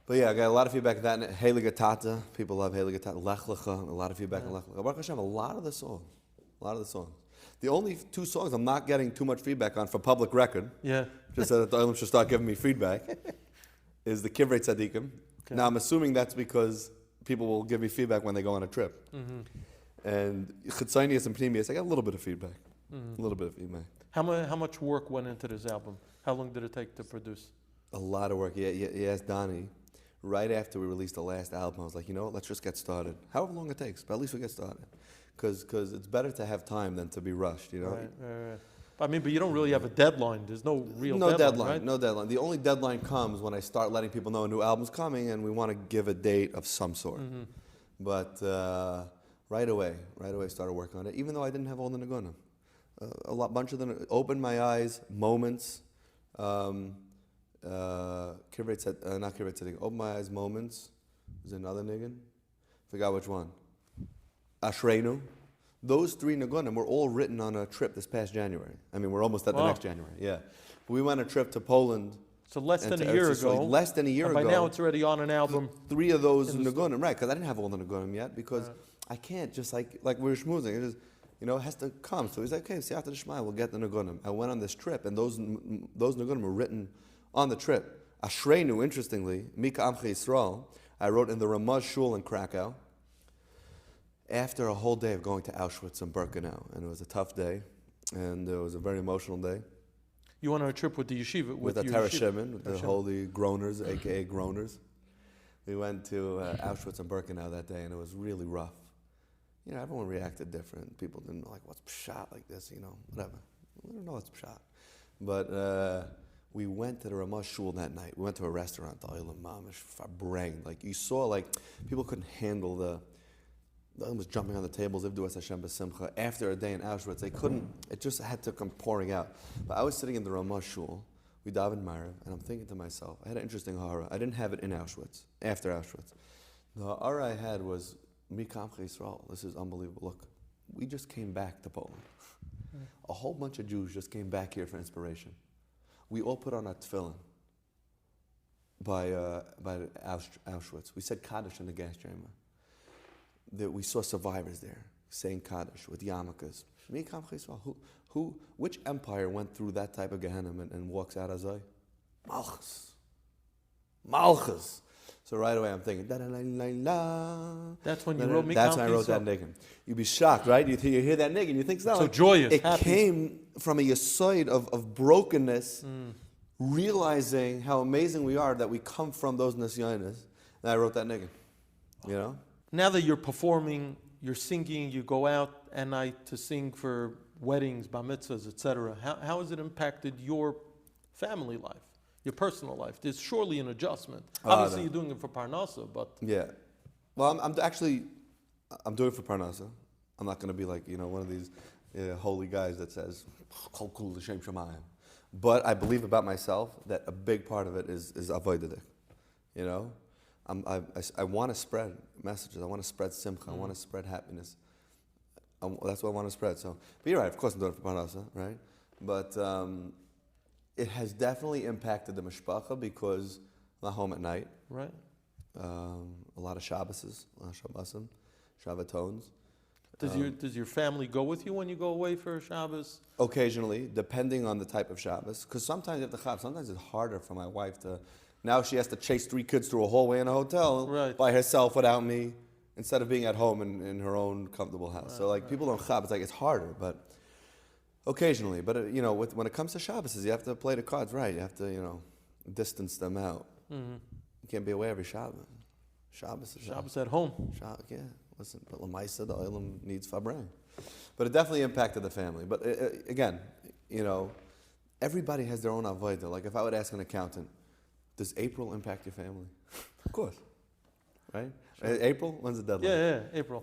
A: But yeah, I got a lot of feedback on that. Heilige Tata, people love Heilige Tata. Lech Lecha, a lot of feedback on Lech Lecha. Baruch Hashem, a lot of the songs. The only two songs I'm not getting too much feedback on for public record, just so that the Olam should start giving me feedback, is the Kivrei Tzadikim. Okay. Now I'm assuming that's because people will give me feedback when they go on a trip. And Chitzonius and Pnimius, I got a little bit of feedback. A little bit of feedback.
B: How much work went into this album? How long did it take to produce?
A: A lot of work. Yeah, asked Donnie. right after we released the last album, I was like, you know what, let's just get started. However long it takes, but at least we get started. Because it's better to have time than to be rushed, you know?
B: Right. I mean, but you don't really have a deadline. There's no real
A: deadline,
B: deadline, right?
A: No deadline. The only deadline comes when I start letting people know a new album's coming and we want to give a date of some sort. Mm-hmm. But right away started working on it, even though I didn't have all the Nagunim. Bunch of them opened my eyes, moments. Kibbutz said, not Kibbutz said, open my eyes, moments. There's another Nigun. Forgot which one. Ashreinu. Those 3 Nagunim were all written on a trip this past January. I mean, we're almost at the next January. Yeah. We went on a trip to Poland.
B: So less than a year ago.
A: Less than a year ago.
B: By now it's already on an album.
A: 3 of those Nagunim, right? Because I didn't have all the Nagunim yet. Because I can't just like we were schmoozing. It is, you know, it has to come. So he's like, okay, see after the Shema, we'll get the Nagunim. I went on this trip, and those Nagunim were written on the trip. Ashreinu, interestingly, Mika Amcha Yisroel, I wrote in the Ramaz Shul in Krakow. After a whole day of going to Auschwitz and Birkenau, and it was a tough day, and it was a very emotional day.
B: You went on a trip with the yeshiva?
A: With the Torah Shimon, with the holy groaners, a.k.a. groaners. We went to Auschwitz and Birkenau that day, and it was really rough. You know, everyone reacted different. People didn't know, like, what's pshat like this, you know, whatever. We don't know what's pshat. But we went to the Ramaz Shul that night. We went to a restaurant, the Olam Mamish, Farbreng. Like, you saw, like, people couldn't handle the was jumping on the tables, Ivdu es Hashem b'simcha. After a day in Auschwitz, they couldn't, it just had to come pouring out. But I was sitting in the Ramaz Shul, we davened Ma'ariv, and I'm thinking to myself, I had an interesting hara. I didn't have it in Auschwitz, after Auschwitz. The hara I had was, Mikam Yisroel, this is unbelievable. Look, we just came back to Poland. A whole bunch of Jews just came back here for inspiration. We all put on our tefillin by Auschwitz. We said Kaddish in the gas chamber. That we saw survivors there saying Kaddish with yarmulkes. Which empire went through that type of Gehenna and walks out as I? Malchus. So right away I'm thinking,
B: that's when you wrote Mikam.
A: That's when I wrote that niggin. You'd be shocked, right? You hear that niggin, you think
B: so
A: like,
B: joyous.
A: It
B: happy.
A: Came from a yesod of brokenness, realizing how amazing we are that we come from those nisyonis. And I wrote that niggin. You know?
B: Now that you're performing, you're singing, you go out at night to sing for weddings, bar mitzvahs, etc. How has it impacted your family life, your personal life? There's surely an adjustment. Obviously, you're doing it for Parnasa, but...
A: Yeah. Well, I'm doing it for Parnasa. I'm not going to be like, you know, one of these holy guys that says, Kol kul l'shem shamayim. But I believe about myself that a big part of it is avodah, you know? I want to spread messages. I want to spread simcha. I want to spread happiness. That's what I want to spread. So, but you're right. Of course, I'm doing it for Parnasa, right? But it has definitely impacted the mishpacha because I'm not home at night.
B: Right.
A: A lot of Shabbases, a lot of Shabbasim, Shabbatons.
B: Does your family go with you when you go away for Shabbos?
A: Occasionally, depending on the type of Shabbos. Because sometimes you have to chab. Sometimes it's harder for my wife to. Now she has to chase 3 kids through a hallway in a hotel by herself without me, instead of being at home in her own comfortable house. So people don't chab. It's like it's harder, but occasionally. But you know, when it comes to Shabbos, you have to play the cards right. You have to distance them out. Mm-hmm. You can't be away every Shabbos. Shabbos
B: at home.
A: Yeah, listen. But Lamaisa, the Olam needs Farbreng. But it definitely impacted the family. But again, everybody has their own avodah. Like if I would ask an accountant, does April impact your family? Of course. Right? Sure. April? When's the deadline?
B: Yeah, April.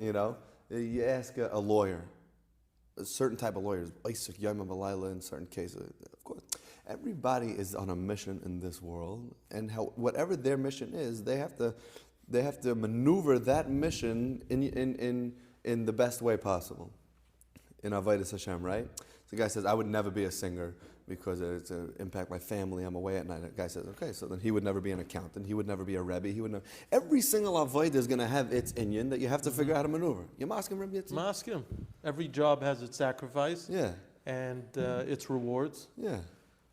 A: You ask a lawyer, a certain type of lawyers, Isaac, Yom Balayla in certain cases, of course. Everybody is on a mission in this world, and whatever their mission is, they have to maneuver that mission in the best way possible. In Avodas Hashem, right? So the guy says, I would never be a singer because it's going to impact my family. I'm away at night. The guy says, okay, so then he would never be an accountant. He would never be a Rebbe. He would never. Every single avodah is going to have its inyan that you have to figure out how to maneuver. You mask him, Rabbi Yitzchok?
B: Mask him. Every job has its sacrifice.
A: Yeah.
B: And its rewards.
A: Yeah.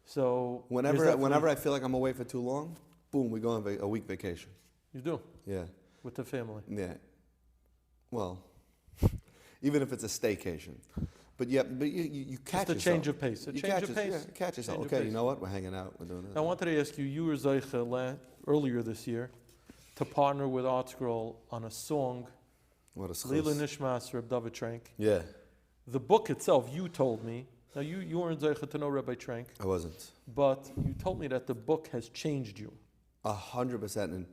B: So
A: whenever I feel like I'm away for too long, boom, we go on a week vacation.
B: You do?
A: Yeah.
B: With the family.
A: Yeah. Well, even if it's a staycation. But you catch yourself.
B: Just a change of pace.
A: Catch yourself. Okay, you know what? We're hanging out. We're doing this.
B: I wanted to ask you, you were Zeicha earlier this year to partner with ArtScroll on a song,
A: What a
B: Lila
A: schus.
B: Nishmas, Reb David Trank.
A: Yeah,
B: The book itself, you told me, now you weren't zeicha to know Rabbi Trank,
A: I wasn't.
B: but you told me that the book has changed you.
A: 100%. And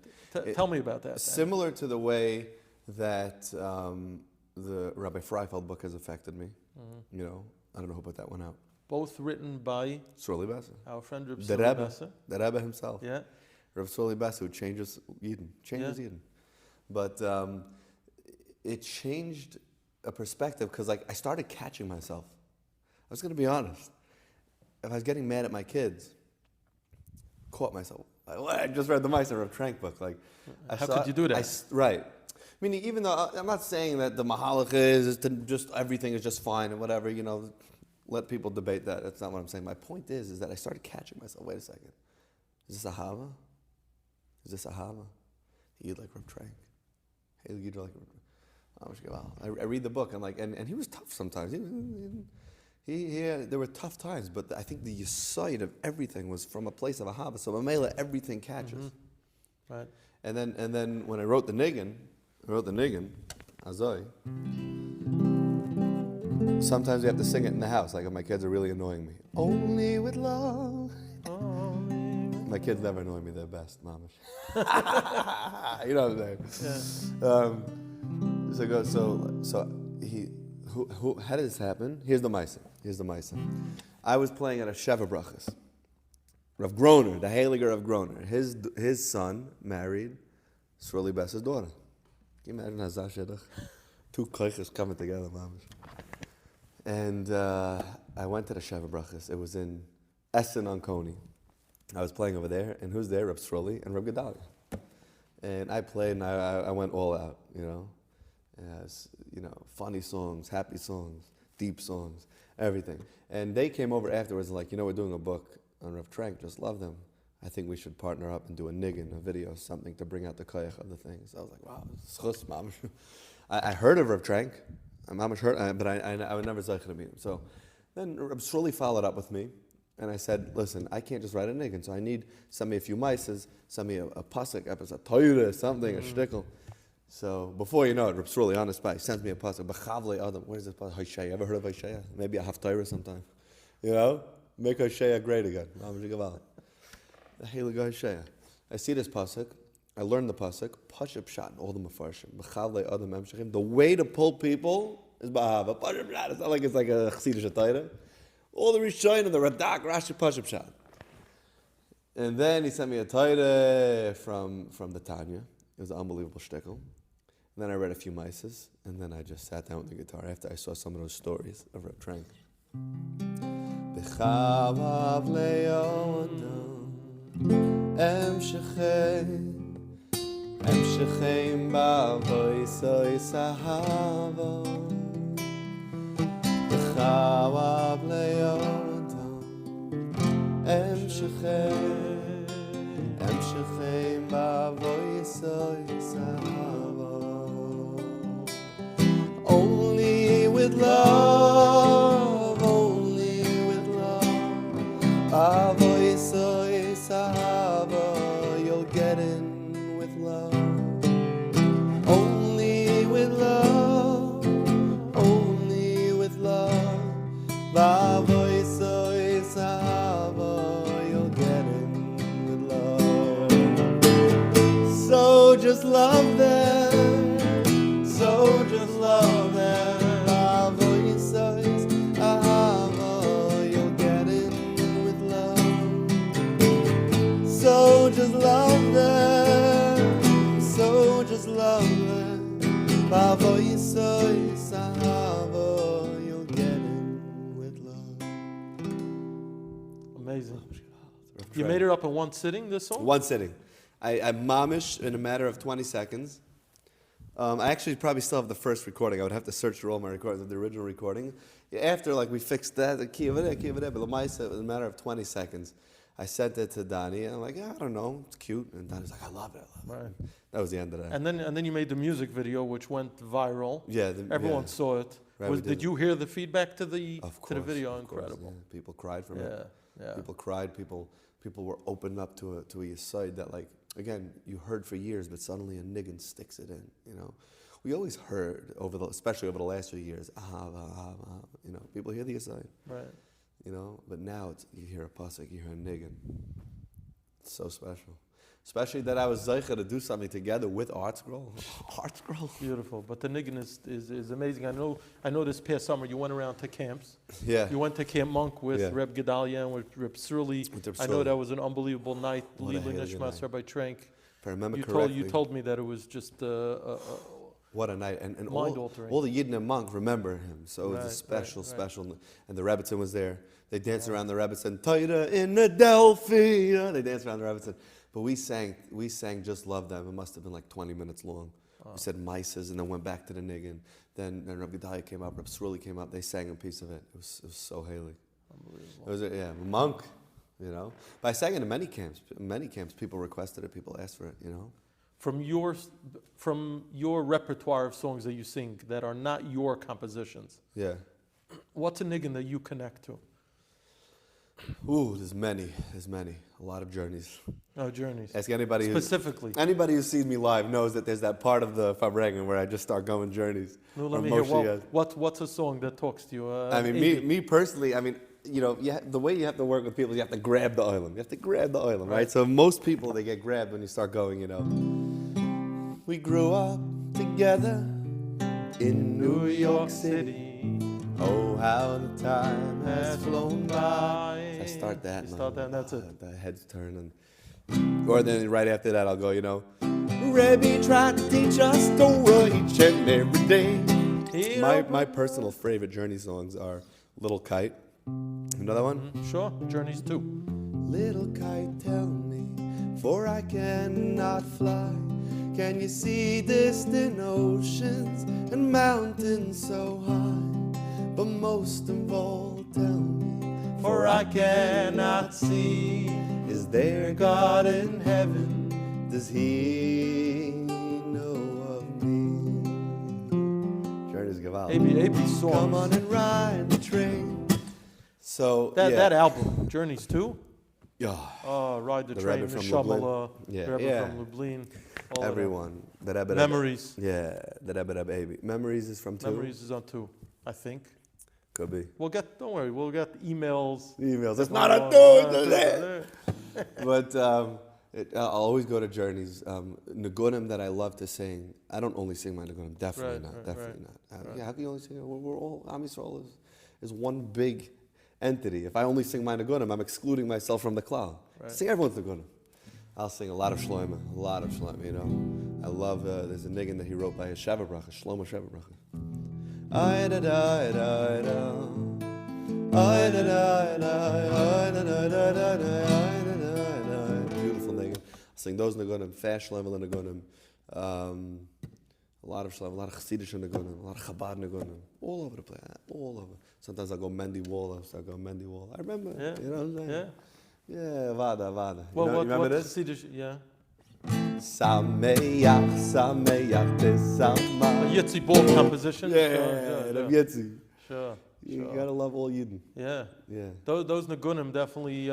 B: Tell me about that. then.
A: similar to the way that the Rabbi Freifeld book has affected me. You know, I don't know who put that one out.
B: Both written by
A: Sroli Bessa.
B: our friend Reb
A: The
B: Soli
A: Rebbe.
B: Bessa.
A: The Rebbe himself.
B: Yeah.
A: Reb Sroli Bessa, who changes Eden. Changes Eden. But it changed a perspective because like I started catching myself. I was going to be honest. If I was getting mad at my kids, caught myself. I just read the Meister of Trank book. Like,
B: How could you do that?
A: Right. Meaning, even though I'm not saying that the Mahalach is to just everything is just fine and whatever, you know, let people debate that. That's not what I'm saying. My point is that I started catching myself. Wait a second. Is this ahava? Is this ahava? You'd like Reb Trank. Hey, you'd like I read the book and like, and he was tough sometimes. There were tough times, but I think the side of everything was from a place of ahava. So Mamela, everything catches.
B: Right.
A: And then when I wrote the niggin, Azoi. Sometimes we have to sing it in the house, like if my kids are really annoying me. Only with love. My kids never annoy me; they're best, mamish. You know what I'm saying? Yeah. So he. How did this happen? Here's the Maisa. I was playing at a Sheva Brachas. Rav Groner, the Heiliger of Groner. His son married Sroli Bessa's daughter. Can you imagine Hazah Shedach? Two koiches coming together, mamish. And I went to the Sheva Brachas. It was in Essen on Coney. I was playing over there, and who's there? Reb Sroli and Reb Gedalia. And I played, and I went all out, you know. You know, funny songs, happy songs, deep songs, everything. And they came over afterwards and like, you know, we're doing a book on Rav Trank, just love them. I think we should partner up and do a niggin, a video, something to bring out the koyach of the things. I was like, wow, schus, mamish. I heard of Rav Trank, mamish heard, but I would never zeicha to meet him. So then Rav Sroli followed up with me, and I said, listen, I can't just write a niggin, so I need send me a few mices, send me a pasuk, a toyre, something, a shtickle. So before you know it, Reb Sroli on the spot sends me a pasuk. B'chavlei Adam. What is this pasuk? Hoshea. Ever heard of Hoshea? Maybe a haftarah sometime. You know, make Hoshea great again. The Heilige Hoshea. I see this pasuk. I learn the pasuk. Pashup shot and all the mafarshim. B'chavlei Adam emshachim. The way to pull people is ba'ahava. Pashup shot. It's not like it's like a chassidish atayra. All the Rishonim, the Radak, Rashi, pashup shot. And then he sent me a tayra from the Tanya. It was an unbelievable shtickle. And then I read a few mices, and then I just sat down with the guitar after I saw some of those stories of Reb Trank. B'chavav le'odam emshecheim ba'avois ahava. B'chavav le'odam emshecheim ba'avois ahava. Only with love, avois ahava, you'll get in with love. Only with love, avois ahava, you'll get in with love. So just love them, you'll get in with love. So just love them, you'll get in with love.
B: Amazing. You made it up in one sitting, this song?
A: One sitting. I mamish in a matter of 20 seconds. I actually probably still have the first recording. I would have to search through all my recordings of the original recording. After like we fixed that, the key of it, but in a matter of 20 seconds, I sent it to Donnie, and I'm like, I don't know, it's cute. And Donnie's like, I love it.
B: Right.
A: That was the end of that.
B: And then you made the music video, which went viral.
A: Yeah,
B: everyone saw it.
A: Right,
B: did you hear the feedback to the video?
A: Of
B: Incredible.
A: course, yeah. People cried from it.
B: Yeah.
A: People cried. People were opened up to a side that like again, you heard for years, but suddenly a niggin sticks it in, you know. We always heard, especially over the last few years, ahava, you know, people hear the aside.
B: Right.
A: You know, but now you hear a pasuk, you hear a niggin. It's so special. Especially that I was zeicha to do something together with ArtScroll. ArtScroll.
B: Beautiful. But the niggin is amazing. I know this past summer you went around to camps.
A: Yeah.
B: You went to Camp Monk with Reb Gedalia and with Reb Surly. I know that was an unbelievable night. Lili Nishmas, Rabbi Trank.
A: If I remember correctly.
B: You told me that it was just
A: what a night. And
B: mind-altering.
A: all the Yidden and Monk remember him. So it was a special. And the Rebbitzin was there. They danced around the Rebbitzin. Taita in Adelphia. They danced around the Rebbitzin. But we sang Just Love Them. It must have been like 20 minutes long. We said Mises and then went back to the niggin. Then Rabbi Gedalia came up, Rabbi Surly came up. They sang a piece of it. It was so Haley.
B: Unbelievable.
A: It was Monk, you know. But I sang it in many camps. Many camps, people requested it. People asked for it, you know.
B: From your repertoire of songs that you sing that are not your compositions.
A: Yeah.
B: What's a niggin that you connect to?
A: Ooh, there's many. A lot of journeys.
B: Oh, journeys.
A: Ask anybody anybody who sees me live knows that there's that part of the Farbreng where I just start going journeys.
B: No, let me hear. What's a song that talks to you?
A: I mean, me personally, I mean, you know, the way you have to work with people, you have to grab the oilam. You have to grab the oilam, right? So most people, they get grabbed when you start going, you know. We grew up together in New York City. Oh, how the time has flown by. I start that.
B: And that's it.
A: The heads turn. Or then right after that, I'll go, you know. Rebbe tried to teach us Torah each and every day. My personal favorite journey songs are Little Kite. You know that one?
B: Mm-hmm. Sure. Journeys too.
A: Little kite, tell me, for I cannot fly. Can you see distant oceans and mountains so high? But most of all, tell me, for I cannot see. Is there a God in heaven? Does he know of me? Journeys Gaval.
B: AB songs.
A: Come on and ride the train. So
B: that album, Journeys too.
A: Yeah.
B: Oh, Ride the Train, the Shabala, from Lublin.
A: Everyone.
B: Memories.
A: Yeah, the Rebbe Baby. Memories is from 2.
B: Memories is on 2, I think.
A: Could be.
B: Don't worry, we'll get emails.
A: It's not a 2. But I'll always go to journeys. Nagunim that I love to sing. I don't only sing my Nagunim. Definitely not. Yeah, how can you only sing it? We're all, Yisroel is one big entity. If I only sing my Nagunim, I'm excluding myself from the klal.
B: Right.
A: Sing everyone's Nagunim. I'll sing a lot of Shlomo, you know. I love, there's a niggin that he wrote by a Sheva Bracha, Shlomo Sheva Bracha. Beautiful niggin. I'll sing those Nagunim, fast Shlomo Nagunim. A lot of Shlomo, a lot of Chassidish Nagunim, a lot of Chabad Nagunim, all over the place, all over. Sometimes I'll go Mendy Wall, I remember, you know what I'm saying?
B: Yeah.
A: Yeah, Vada.
B: Well,
A: you remember this?
B: Yeah.
A: Sameach, Tesama.
B: A Yitzi Ball composition?
A: Yeah, Yitzi.
B: Sure.
A: You gotta love all Yidden.
B: Yeah.
A: Yeah.
B: Those Nagunim definitely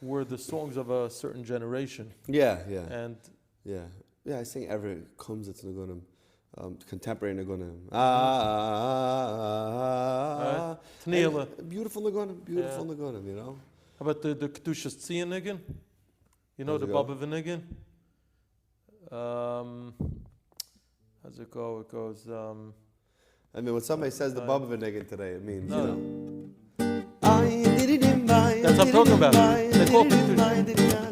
B: were the songs of a certain generation.
A: Yeah.
B: And
A: yeah, I sing every Kumzitz Nagunim. Contemporary Nagunim.
B: Tniela.
A: Beautiful Nagunim, you know.
B: How about the Kedushas Tzion Niggin? You know the Baba Niggin? How's it go? It goes.
A: I mean, when somebody says the Baba Niggin today, it means, you know.
B: That's what I'm talking about. They call Kedushas.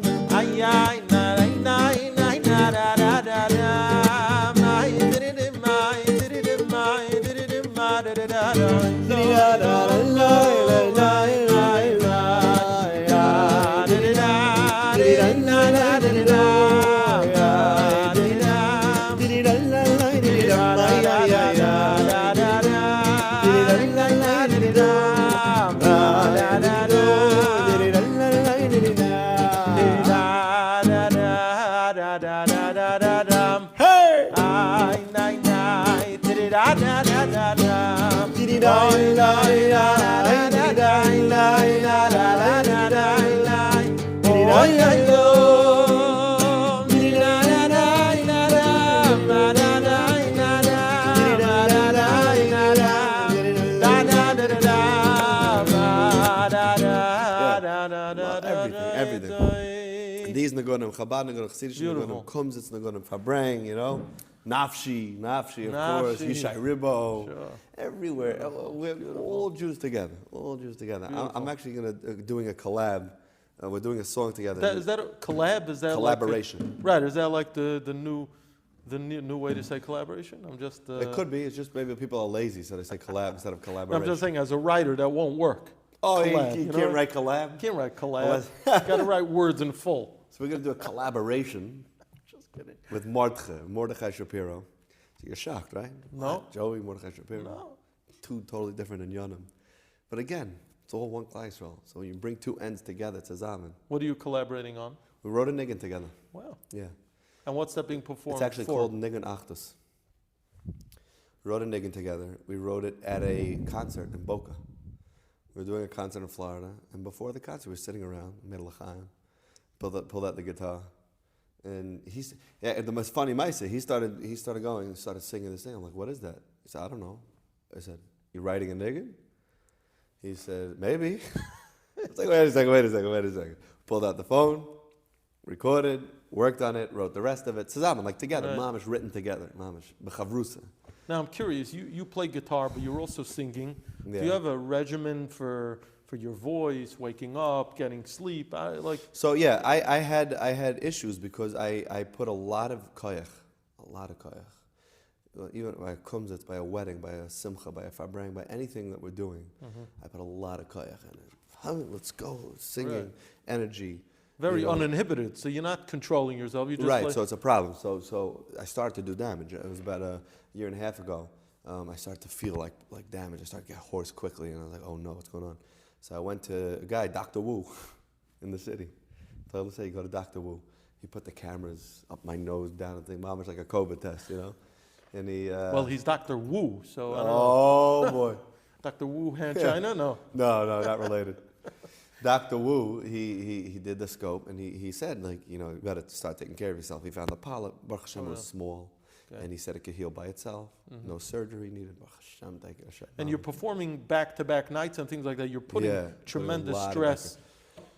A: everything. And these nagunim, Chabad nagunim, Chassidish nagunim, Kumsitz nagunim, Farbreng, you know, Nafshi, of course, Yishai Ribo,
B: Sure.
A: everywhere. We're all Jews together. I'm actually doing a collab. We're doing a song together.
B: Is that a collab? Is that
A: collaboration?
B: Right. Is that like the new way to say collaboration?
A: It could be. It's just maybe people are lazy, so they say collab instead of collaboration.
B: I'm just saying, as a writer, that won't work.
A: Oh,
B: collab,
A: you can't write collab?
B: You can't write collab. You got to write words in full.
A: So we're going to do a collaboration.
B: Just kidding.
A: With Mordechai Shapiro. So you're shocked, right?
B: No.
A: Joey, Mordechai Shapiro.
B: No.
A: Two totally different inyanim. But again, it's all one Klal Yisrael. So when you bring two ends together, it's a zaman.
B: What are you collaborating on?
A: We wrote a niggin together.
B: Wow.
A: Yeah.
B: And what's that being performed
A: It's actually
B: for?
A: called Niggin Achdus. We wrote a niggin together. We wrote it at a concert in Boca. We were doing a concert in Florida, and before the concert, we were sitting around, made a l'chaim, pulled out the guitar, and the most funny Maisa, he started going and started singing this thing. I'm like, what is that? He said, I don't know. I said, you writing a niggin? He said, maybe. I was like, wait a second. Pulled out the phone, recorded, worked on it, wrote the rest of it. Tzazaman, like together,
B: Right.
A: mamish, written together, mamish, b'chavrusa.
B: Now I'm curious. You play guitar, but you're also singing.
A: Yeah.
B: Do you have a regimen for your voice, waking up, getting sleep?
A: So yeah, I had issues because I put a lot of koyach. Even by a kumzitz, by a wedding, by a simcha, by a farbreng, by anything that we're doing, I put a lot of koyach in it. Let's go, singing,
B: Right.
A: energy.
B: Very uninhibited, so you're not controlling yourself. You just
A: Right,
B: play.
A: so it's a problem. So I started to do damage. It was about a year and a half ago. I started to feel like damage. I started to get hoarse quickly, and I was like, oh no, what's going on? So I went to a guy, Dr. Wu, in the city. Told him, say, go to Dr. Wu. He put the cameras up my nose, down, and thing. Mom was like a COVID test, you know? And he...
B: well, he's Dr. Wu, so I don't know.
A: Oh, boy.
B: Dr. Wu, Han China? No.
A: No, not related. Dr. Wu, he did the scope, and he said, like, you know, you got to start taking care of yourself. He found the polyp. Baruch Hashem was small, and he said it could heal by itself. No surgery needed. Baruch Hashem, thank you, Hashem.
B: And you're performing back-to-back nights and things like that. You're putting tremendous
A: putting a lot of
B: stress.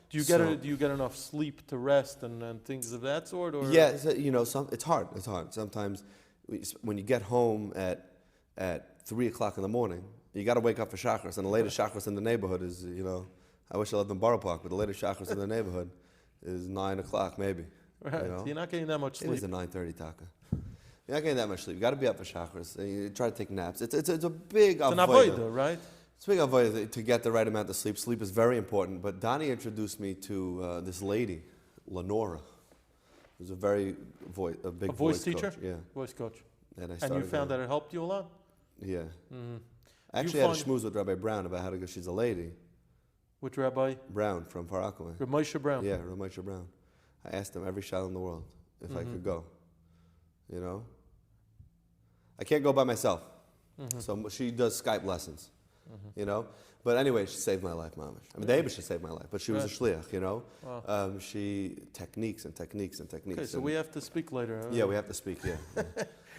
B: Do you get enough sleep to rest and things of that sort? Or?
A: Yeah, you know, it's hard. Sometimes when you get home at 3 o'clock in the morning, you got to wake up for chakras, and the latest chakras in the neighborhood is, you know, I wish I lived in Borough Park, but the latest chakras in the neighborhood is 9 o'clock maybe.
B: Right,
A: you know?
B: so you're not getting that much sleep.
A: It is a 9:30 taka. You're not getting that much sleep. You got to be up for chakras. And you try to take naps. It's a big avodah.
B: It's an avodah, right?
A: It's a big avodah to get the right amount of sleep. Sleep is very important. But Donnie introduced me to this lady, Lenora, who's a big
B: voice teacher?
A: coach. Yeah.
B: Voice coach.
A: And
B: you found that it helped you a lot?
A: Yeah.
B: Mm-hmm.
A: I actually had a shmooze with Rabbi Brown about how to go. She's a lady.
B: Which Rabbi?
A: Brown from Farbreng.
B: Rabbi Moshe Brown.
A: Yeah, Rabbi Moshe Brown. I asked him every shal in the world if I could go. You know? I can't go by myself. So she does Skype lessons. You know? But anyway, she saved my life, mamish. I mean, the Abba, she saved my life, but she was a shliach, you know?
B: Wow.
A: She, techniques.
B: Okay, so we have to speak later.
A: Yeah, we have to speak, yeah.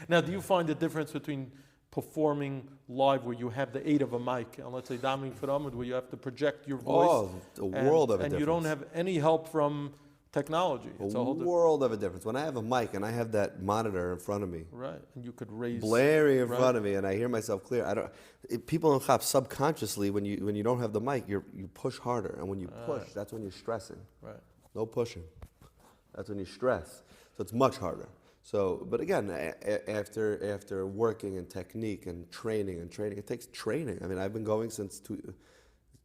B: Now, do you find the difference between performing live where you have the aid of a mic, and let's say Daming for Amid, where you have to project your voice?
A: Oh, a world of a difference.
B: And you don't have any help from technology. It's
A: a world of a difference. When I have a mic and I have that monitor in front of me,
B: right, and you could raise
A: blaring in front of me, and I hear myself clear. People in Chap subconsciously, when you don't have the mic, you push harder, and when you push, that's when you're stressing.
B: Right.
A: No pushing. That's when you stress. So it's much harder. So, but again, after working in technique and training, it takes training. I mean, I've been going since two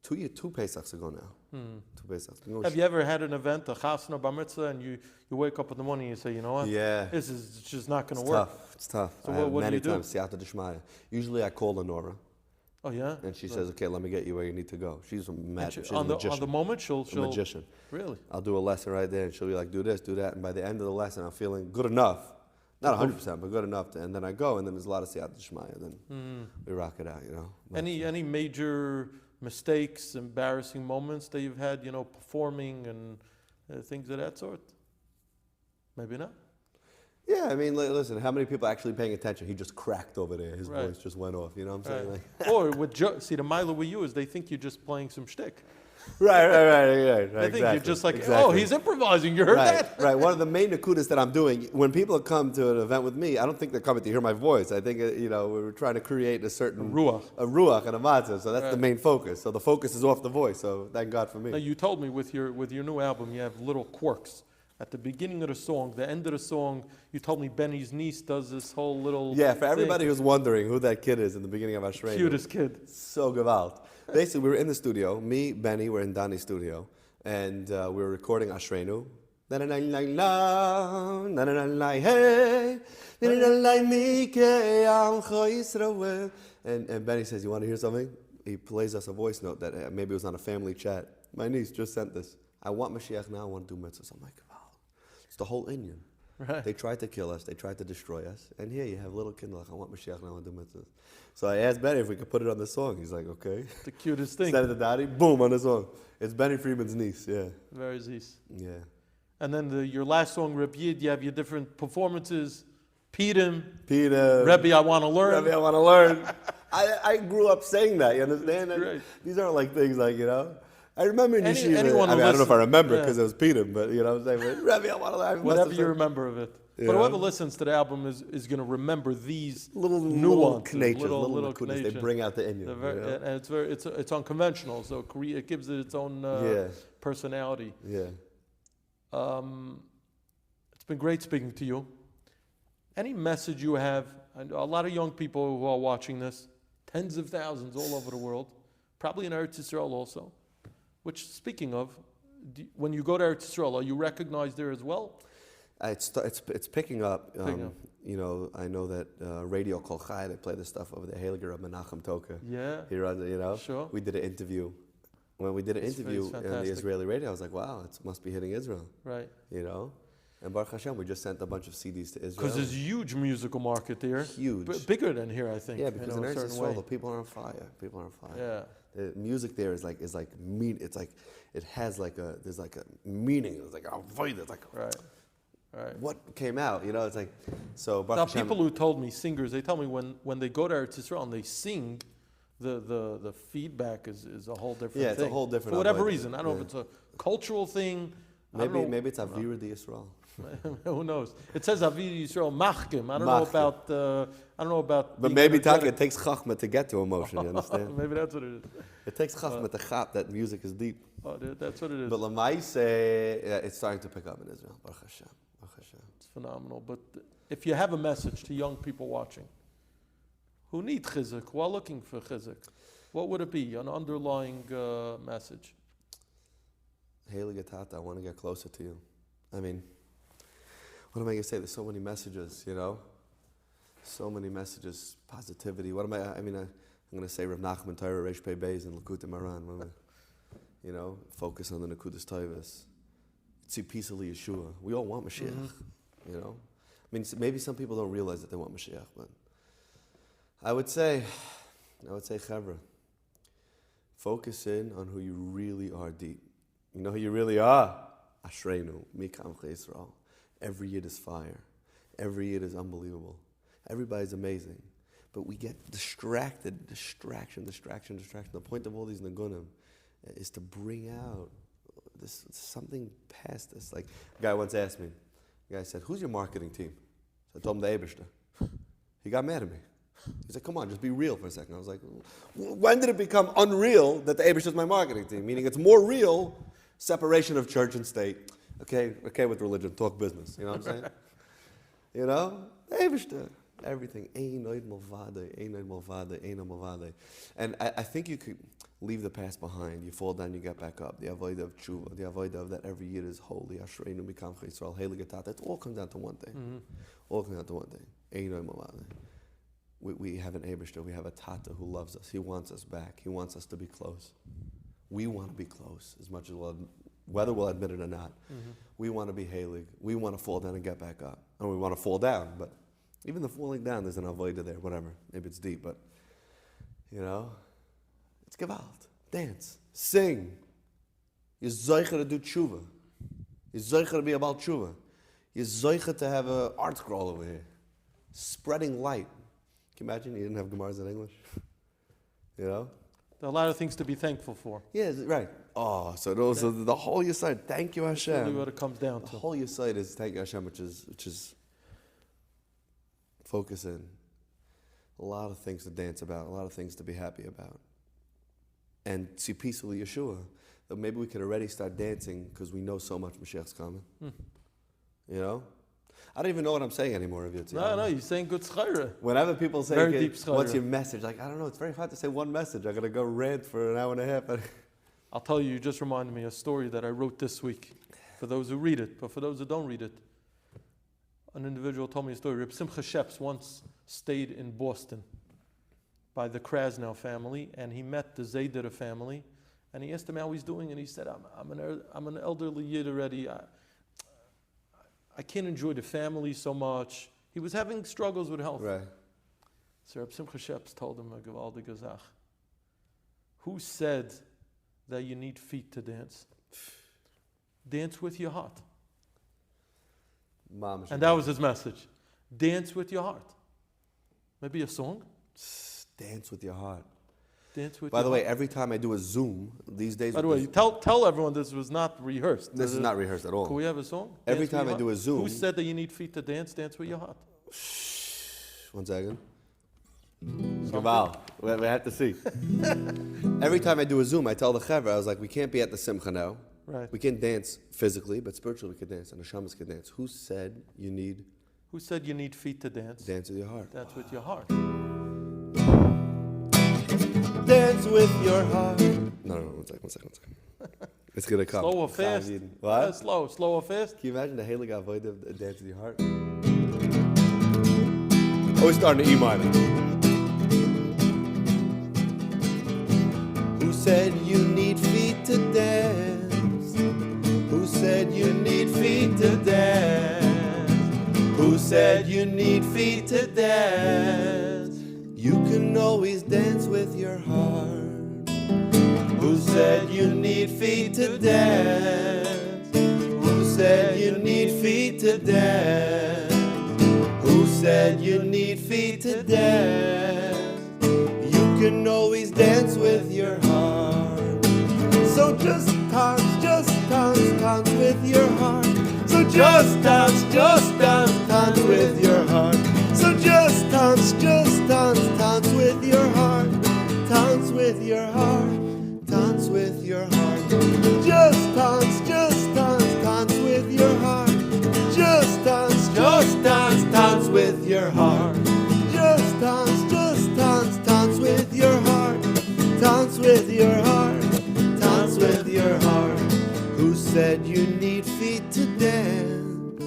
A: Pesachs ago now. 2 Pesachs.
B: Have you ever had an event, a chasna, bar mitzvah, and you wake up in the morning and you say, you know what?
A: Yeah.
B: This is just not going to work.
A: It's tough.
B: So what do you do?
A: Many times, siyata d'shmaya. Usually I call Lenora.
B: Oh, yeah?
A: And she says, okay, let me get you where you need to go. She's a magician. She's a
B: on
A: magician.
B: the moment, she'll...
A: A magician.
B: Really?
A: I'll do a lesson right there, and she'll be like, do this, do that. And by the end of the lesson, I'm feeling good enough. Not 100%, but good enough. And then I go, and then there's a lot of siyata d'shmaya. Then we rock it out, you know. But
B: any major mistakes, embarrassing moments that you've had, you know, performing and things of that sort? Maybe not.
A: Yeah, I mean, listen, how many people are actually paying attention? He just cracked over there. His voice just went off. You know what I'm saying? Like,
B: or with the mila with you is they think you're just playing some shtick.
A: Right.
B: I think you're just like, oh, he's improvising. You heard that?
A: Right. One of the main nakudas that I'm doing, when people come to an event with me, I don't think they're coming to hear my voice. I think, we're trying to create a certain...
B: A
A: ruach and a matzah. So that's the main focus. So the focus is off the voice. So thank God for me.
B: Now, you told me with your new album, you have little quirks. At the beginning of the song, the end of the song, you told me Benny's niece does this whole little...
A: Yeah, for everybody who's wondering who that kid is in the beginning of Ashreinu.
B: Cutest kid.
A: So gewalt. Basically, we were in the studio. Me, Benny, we're in Danny's studio. And we were recording Ashreinu. And Benny says, you want to hear something? He plays us a voice note that maybe it was on a family chat. My niece just sent this. I want Mashiach now, I want to do mitzvahs. I'm like, wow. It's the whole Indian.
B: Right.
A: They tried to kill us. They tried to destroy us. And here you have little kid like, I want Mashiach now, I want to do mitzvahs. So I asked Benny if we could put it on the song. He's like, okay.
B: The cutest thing.
A: Send it to Daddy. Boom, on the song. It's Benny Friedman's niece, yeah.
B: Very nice.
A: Yeah.
B: And then your last song, Reb Yid, you have your different performances. Peter,
A: Rebbe,
B: I Want to Learn.
A: Rebbe, I Want to Learn. I grew up saying that, you understand?
B: Great.
A: These aren't like things like, I remember in Yeshiva,
B: anyone
A: I don't know if I remember
B: yeah.
A: because it was Peter, but you know what I'm saying? Rebbe, I Want to Learn.
B: Whatever you remember of it.
A: Yeah.
B: But whoever listens to the album is going to remember these
A: little
B: nuances,
A: little knetches. They bring out the Indian.
B: And it's unconventional, so it gives it its own personality.
A: Yeah.
B: It's been great speaking to you. Any message you have? A lot of young people who are watching this, tens of thousands all over the world, probably in Eretz Yisrael also. Which, speaking of, when you go to Eretz Yisrael, are you recognized there as well?
A: It's picking up. I know that Radio Kol Chai, they play this stuff over there. Hiliger of Menachem Toka.
B: Yeah.
A: He runs it,
B: Sure.
A: We did an interview. When we did an interview on the Israeli radio, I was like, wow, it must be hitting Israel.
B: Right.
A: And Baruch Hashem, we just sent a bunch of CDs to Israel.
B: Because there's a huge musical market there.
A: Huge.
B: Bigger than here, I think.
A: Yeah, because in Eretz Yisrael, the people are on fire.
B: Yeah.
A: The music there is like mean. It's like it has there's like a meaning. It's like a void. It's like
B: right.
A: What came out? It's like so.
B: Now people who told me, singers, they tell me when they go to Eretz Yisrael and they sing, the feedback is a whole different thing.
A: Yeah, it's a whole different.
B: For whatever reason, I don't know if it's a cultural thing.
A: Maybe it's Avira de Yisrael.
B: Who knows? It says Avira Yisrael Machkim. I don't know about.
A: But maybe it takes chachma to get to emotion. You understand?
B: Maybe that's what it is.
A: It takes chachma to chap that music is deep.
B: Oh, that's what it is.
A: But Lamaise, it's starting to pick up in Israel. Baruch Hashem.
B: It's phenomenal. But if you have a message to young people watching who need chizuk, who are looking for chizuk, what would it be? An underlying message?
A: Heilige Tata, I want to get closer to you. I mean, what am I going to say? There's so many messages, So many messages, positivity. I'm going to say Rav Nachman Torah, Reish Pei Beis, and Lakutim Aran. Focus on the Nakudas Toivas. See peace of Yeshua. We all want Mashiach, maybe some people don't realize that they want Mashiach, but I would say, Chevra, focus in on who you really are deep. You know who you really are? Ashreinu, Mikam Yisroel. Every Yid is fire. Every Yid is unbelievable. Everybody's amazing. But we get distracted, distraction. The point of all these Nagunim is to bring out this something past this. Like, a guy once asked me, the guy said, who's your marketing team? So I told him the Eibishter. He got mad at me. He said, come on, just be real for a second. I was like, when did it become unreal that the Eibishter is my marketing team? Meaning it's more real, separation of church and state. Okay with religion, talk business. You know what I'm saying? The Eibishter. Everything. And I think you could leave the past behind. You fall down, you get back up. The avodah of tshuva, the avodah of that every year is holy. Ashreinu mikam Yisroel, heilige Tata. It all comes down to one thing.
B: Mm-hmm.
A: All comes down to one thing. We have an Eibishter, we have a Tata who loves us. He wants us back. He wants us to be close. We want to be close as much as whether we'll admit it or not. Mm-hmm. We want to be heilig. We want to fall down and get back up. And we want to fall down, but even the falling down, there's an avodah there, whatever. Maybe it's deep, but, it's gewalt. Dance. Sing. You're zoicha to do tshuva. You're zoicha to be about tshuva. You're zoicha to have an ArtScroll over here. Spreading light. Can you imagine you didn't have Gemaras in English?
B: There are a lot of things to be thankful for.
A: Yeah, right. Oh, so those are the whole Yisroel. Thank you, Hashem.
B: That's really what it comes down
A: The
B: to.
A: whole Yisroel is thank you, Hashem, which is focus in. A lot of things to dance about, a lot of things to be happy about. And see peacefully Yeshua. That maybe we could already start dancing because we know so much Mashiach's coming. You know? I don't even know what I'm saying anymore, Rabbi Yitzchok.
B: No, you're saying good schayra.
A: Whenever people say,
B: Very
A: okay,
B: deep
A: what's
B: schayra.
A: your message? Like, I don't know, it's very hard to say one message. I got to go rant for an hour and a half.
B: I'll tell you, you just reminded me of a story that I wrote this week. For those who read it, but for those who don't read it, an individual told me a story. Reb Simcha Sheps once stayed in Boston by the Krasnow family, and he met the Zayder family, and he asked him how he's doing, and he said, I'm an elderly Yid already. I can't enjoy the family so much. He was having struggles with health.
A: Right.
B: So Reb Simcha Sheps told him a gewaldige Zach. Who said that you need feet to dance? Dance with your heart. And that was his message. Dance with your heart. Maybe a song?
A: Dance with your heart.
B: Dance with
A: By
B: your
A: the way,
B: heart.
A: every time I do a Zoom, these days...
B: By the way, tell everyone this was not rehearsed.
A: This is not rehearsed at all.
B: Can we have a song?
A: Every
B: Dance with
A: time
B: your
A: I do
B: heart?
A: a Zoom...
B: Who said that you need feet to dance? Dance with your heart.
A: 1 second. Gaval. We have to see. Every time I do a Zoom, I tell the Chaver, I was like, we can't be at the Simcha now.
B: Right.
A: We can't dance physically, but spiritually we can dance, and the Shamas can dance. Who said you need...
B: Who said you need feet to dance?
A: Dance with your heart.
B: Dance with your heart.
C: Dance with your heart.
A: No, 1 second. It's going to come.
B: Slow or fast?
A: What?
B: Slow or fast?
A: Can you imagine the Heilig Avodah of Dance with your heart? Always starting to E minor.
C: Who said you need feet to dance? Who said you need feet to dance? Who said you need feet to dance? You can always dance with your heart. Who said you need feet to dance? Who said you need feet to dance? Who said you need feet to dance? You can always dance with your heart. So just dance with your heart. So just dance with your heart. So just dance with your heart. Dance with your heart. Dance with your heart. Just dance with your heart. Just dance with your heart. Just dance with your heart. Dance with your heart. Dance with your heart. Who said you need feet to dance?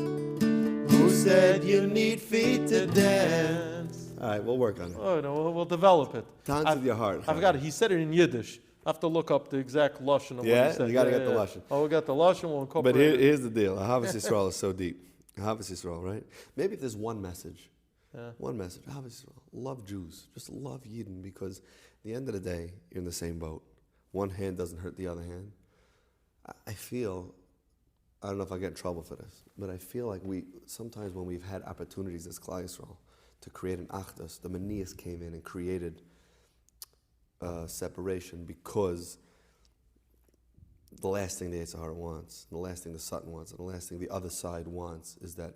C: Who said you need feet to dance?
A: All right, we'll work on it.
B: Oh, no, we'll develop it.
A: Dance with your heart.
B: I've got it. He said it in Yiddish. I have to look up the exact lashon of what he said.
A: You got to get the lashon.
B: Oh, we got the lashon. We'll incorporate
A: But
B: it.
A: here's the deal. Ahavas Yisroel is so deep. Ahavas Yisroel, right? Maybe if there's one message.
B: Yeah.
A: One message. Ahavas Yisroel. Love Jews. Just love Yidden, because at the end of the day, you're in the same boat. One hand doesn't hurt the other hand. I feel, I don't know if I get in trouble for this, but I feel like sometimes when we've had opportunities as Klal Yisrael to create an achdus, the Manias came in and created separation, because the last thing the Yitzhar wants, the last thing the Satan wants, and the last thing the other side wants is that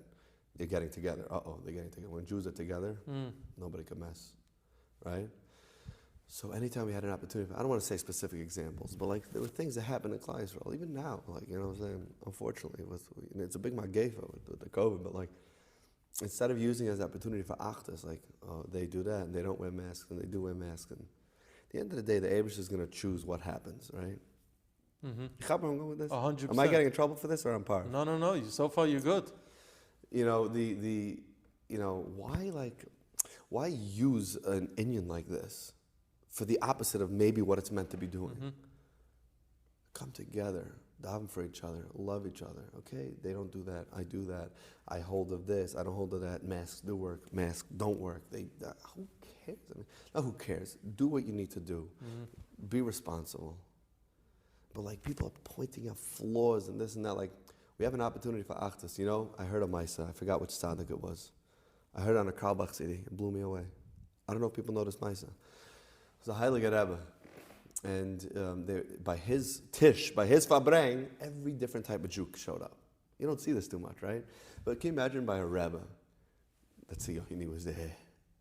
A: they're getting together. They're getting together. When Jews are together, nobody can mess, right? So anytime we had an opportunity, I don't want to say specific examples, but like there were things that happened in Klal Yisrael, even now, like, you know what I'm saying, unfortunately, it's a big magefa with the COVID, but like, instead of using it as an opportunity for achdus, like, they do that, and they don't wear masks, and they do wear masks, and at the end of the day, the Abish is going to choose what happens, right? Mm-hmm. I'm going with this?
B: 100%.
A: Am I getting in trouble for this, or I'm par?
B: No. So far, you're good.
A: You know, why use an Inyan like this for the opposite of maybe what it's meant to be doing? Mm-hmm. Come together, daven for each other, love each other, okay? They don't do that, I do that. I hold of this, I don't hold of that. Masks do work, masks don't work. Who cares? Who cares? Do what you need to do. Mm-hmm. Be responsible. But like, people are pointing out flaws and this and that. Like, we have an opportunity for achdus. You know, I heard a Maisa. I forgot which tzaddik it was. I heard it on a Karlbach CD. It blew me away. I don't know if people know this Maisa. It was a Heilige Rebbe. And by his Farbreng, every different type of Jew showed up. You don't see this too much, right? But can you imagine by a Rebbe? Let's see, he was there.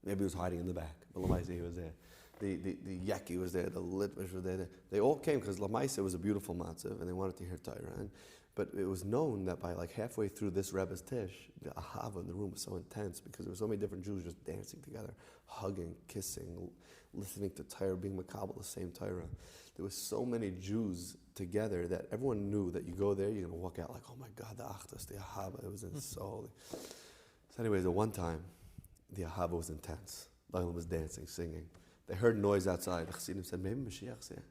A: Maybe he was hiding in the back, but Lamaisa, he was there. The Yaki was there, the Litvish was there. They all came because Lamaisa was a beautiful matzav, and they wanted to hear Torah. But it was known that by like halfway through this Rebbe's tish, the ahava in the room was so intense because there were so many different Jews just dancing together, hugging, kissing, listening to Torah, being makabel the same Torah. There were so many Jews together that everyone knew that you go there, you're going to walk out like, oh my God, the achdas, the ahava, it was in soul. So anyways, at one time, the ahava was intense. Lailam was dancing, singing. They heard noise outside. The Chassidim said, maybe Mashiach's here.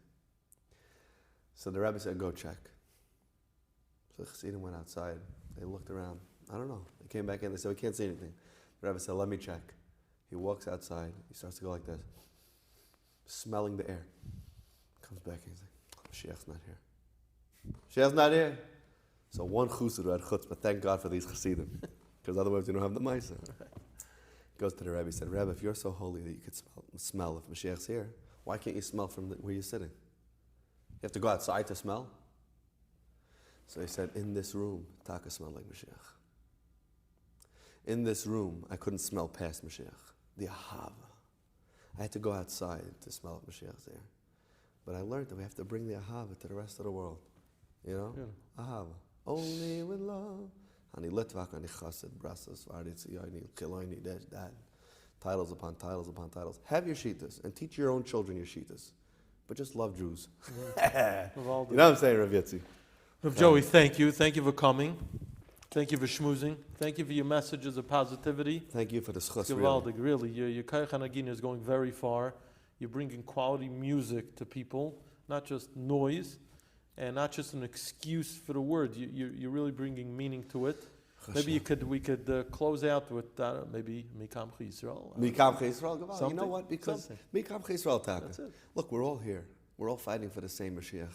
A: So the Rebbe said, go check. So the Chassidim went outside. They looked around. I don't know. They came back in. They said, we can't see anything. The Rebbe said, let me check. He walks outside. He starts to go like this, smelling the air. Comes back and he's like, Mashiach's not here. Mashiach's not here. So one chusud had chutzpah. Thank God for these Chassidim. Because otherwise you don't have the Maisa. Goes to the Rebbe. He said, Rebbe, if you're so holy that you could smell if Mashiach's here, why can't you smell from where you're sitting? You have to go outside to smell? So he said, in this room, Taka smelled like Mashiach. In this room, I couldn't smell past Mashiach. The ahava. I had to go outside to smell if Mashiach's there. But I learned that we have to bring the ahava to the rest of the world. You know? Yeah. Ahava. Only with love. Ani litvak, ani chassid, brasas, varditz, yoini, kiloini, that. Titles upon titles upon titles. Have your shitas and teach your own children your shitas. But just love Jews. Yeah. You know what I'm saying, Rav Yitzi?
B: Rav Joey, thank you. Thank you for coming. Thank you for schmoozing. Thank you for your messages of positivity.
A: Thank you for the schus,
B: really. Your Kayach Hanagin is going very far. You're bringing quality music to people, not just noise, and not just an excuse for the word. You're really bringing meaning to it. Maybe we could close out with maybe Mikam Yisroel.
A: Mikam Yisroel. You know what? Because Mikam Yisroel Taka. Look, we're all here. We're all fighting for the same Mashiach.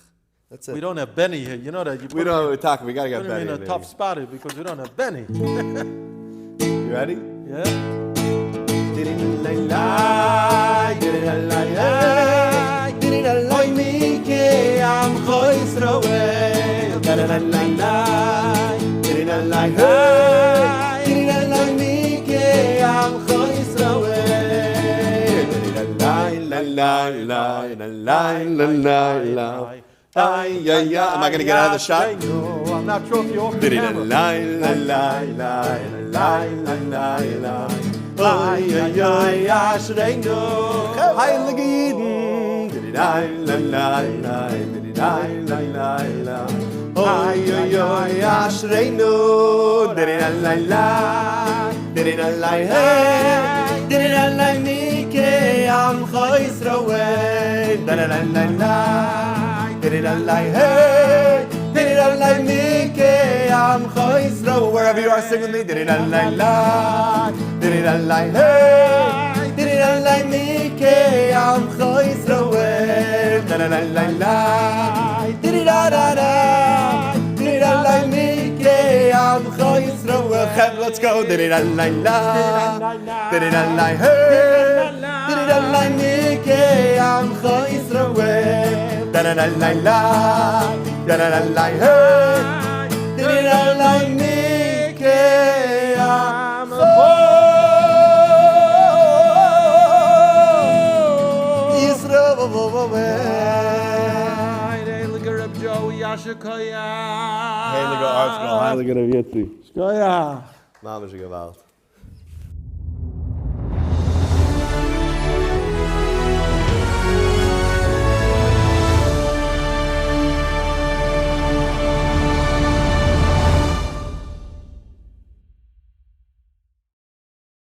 A: That's it.
B: We don't have Benny here. You know that.
A: We don't talk. We gotta get Benny.
B: We're in a tough spot here because we don't have Benny.
A: You ready?
B: Yeah.
A: Am I going to get out of the shot?
B: I'm not sure if you're off the camera.
A: Wherever you are, sing with me. Let's go. Heilige ArtScroll, heilige Rabbi Yitzchok.
B: Shkoyach.
A: Mama, she gewalt.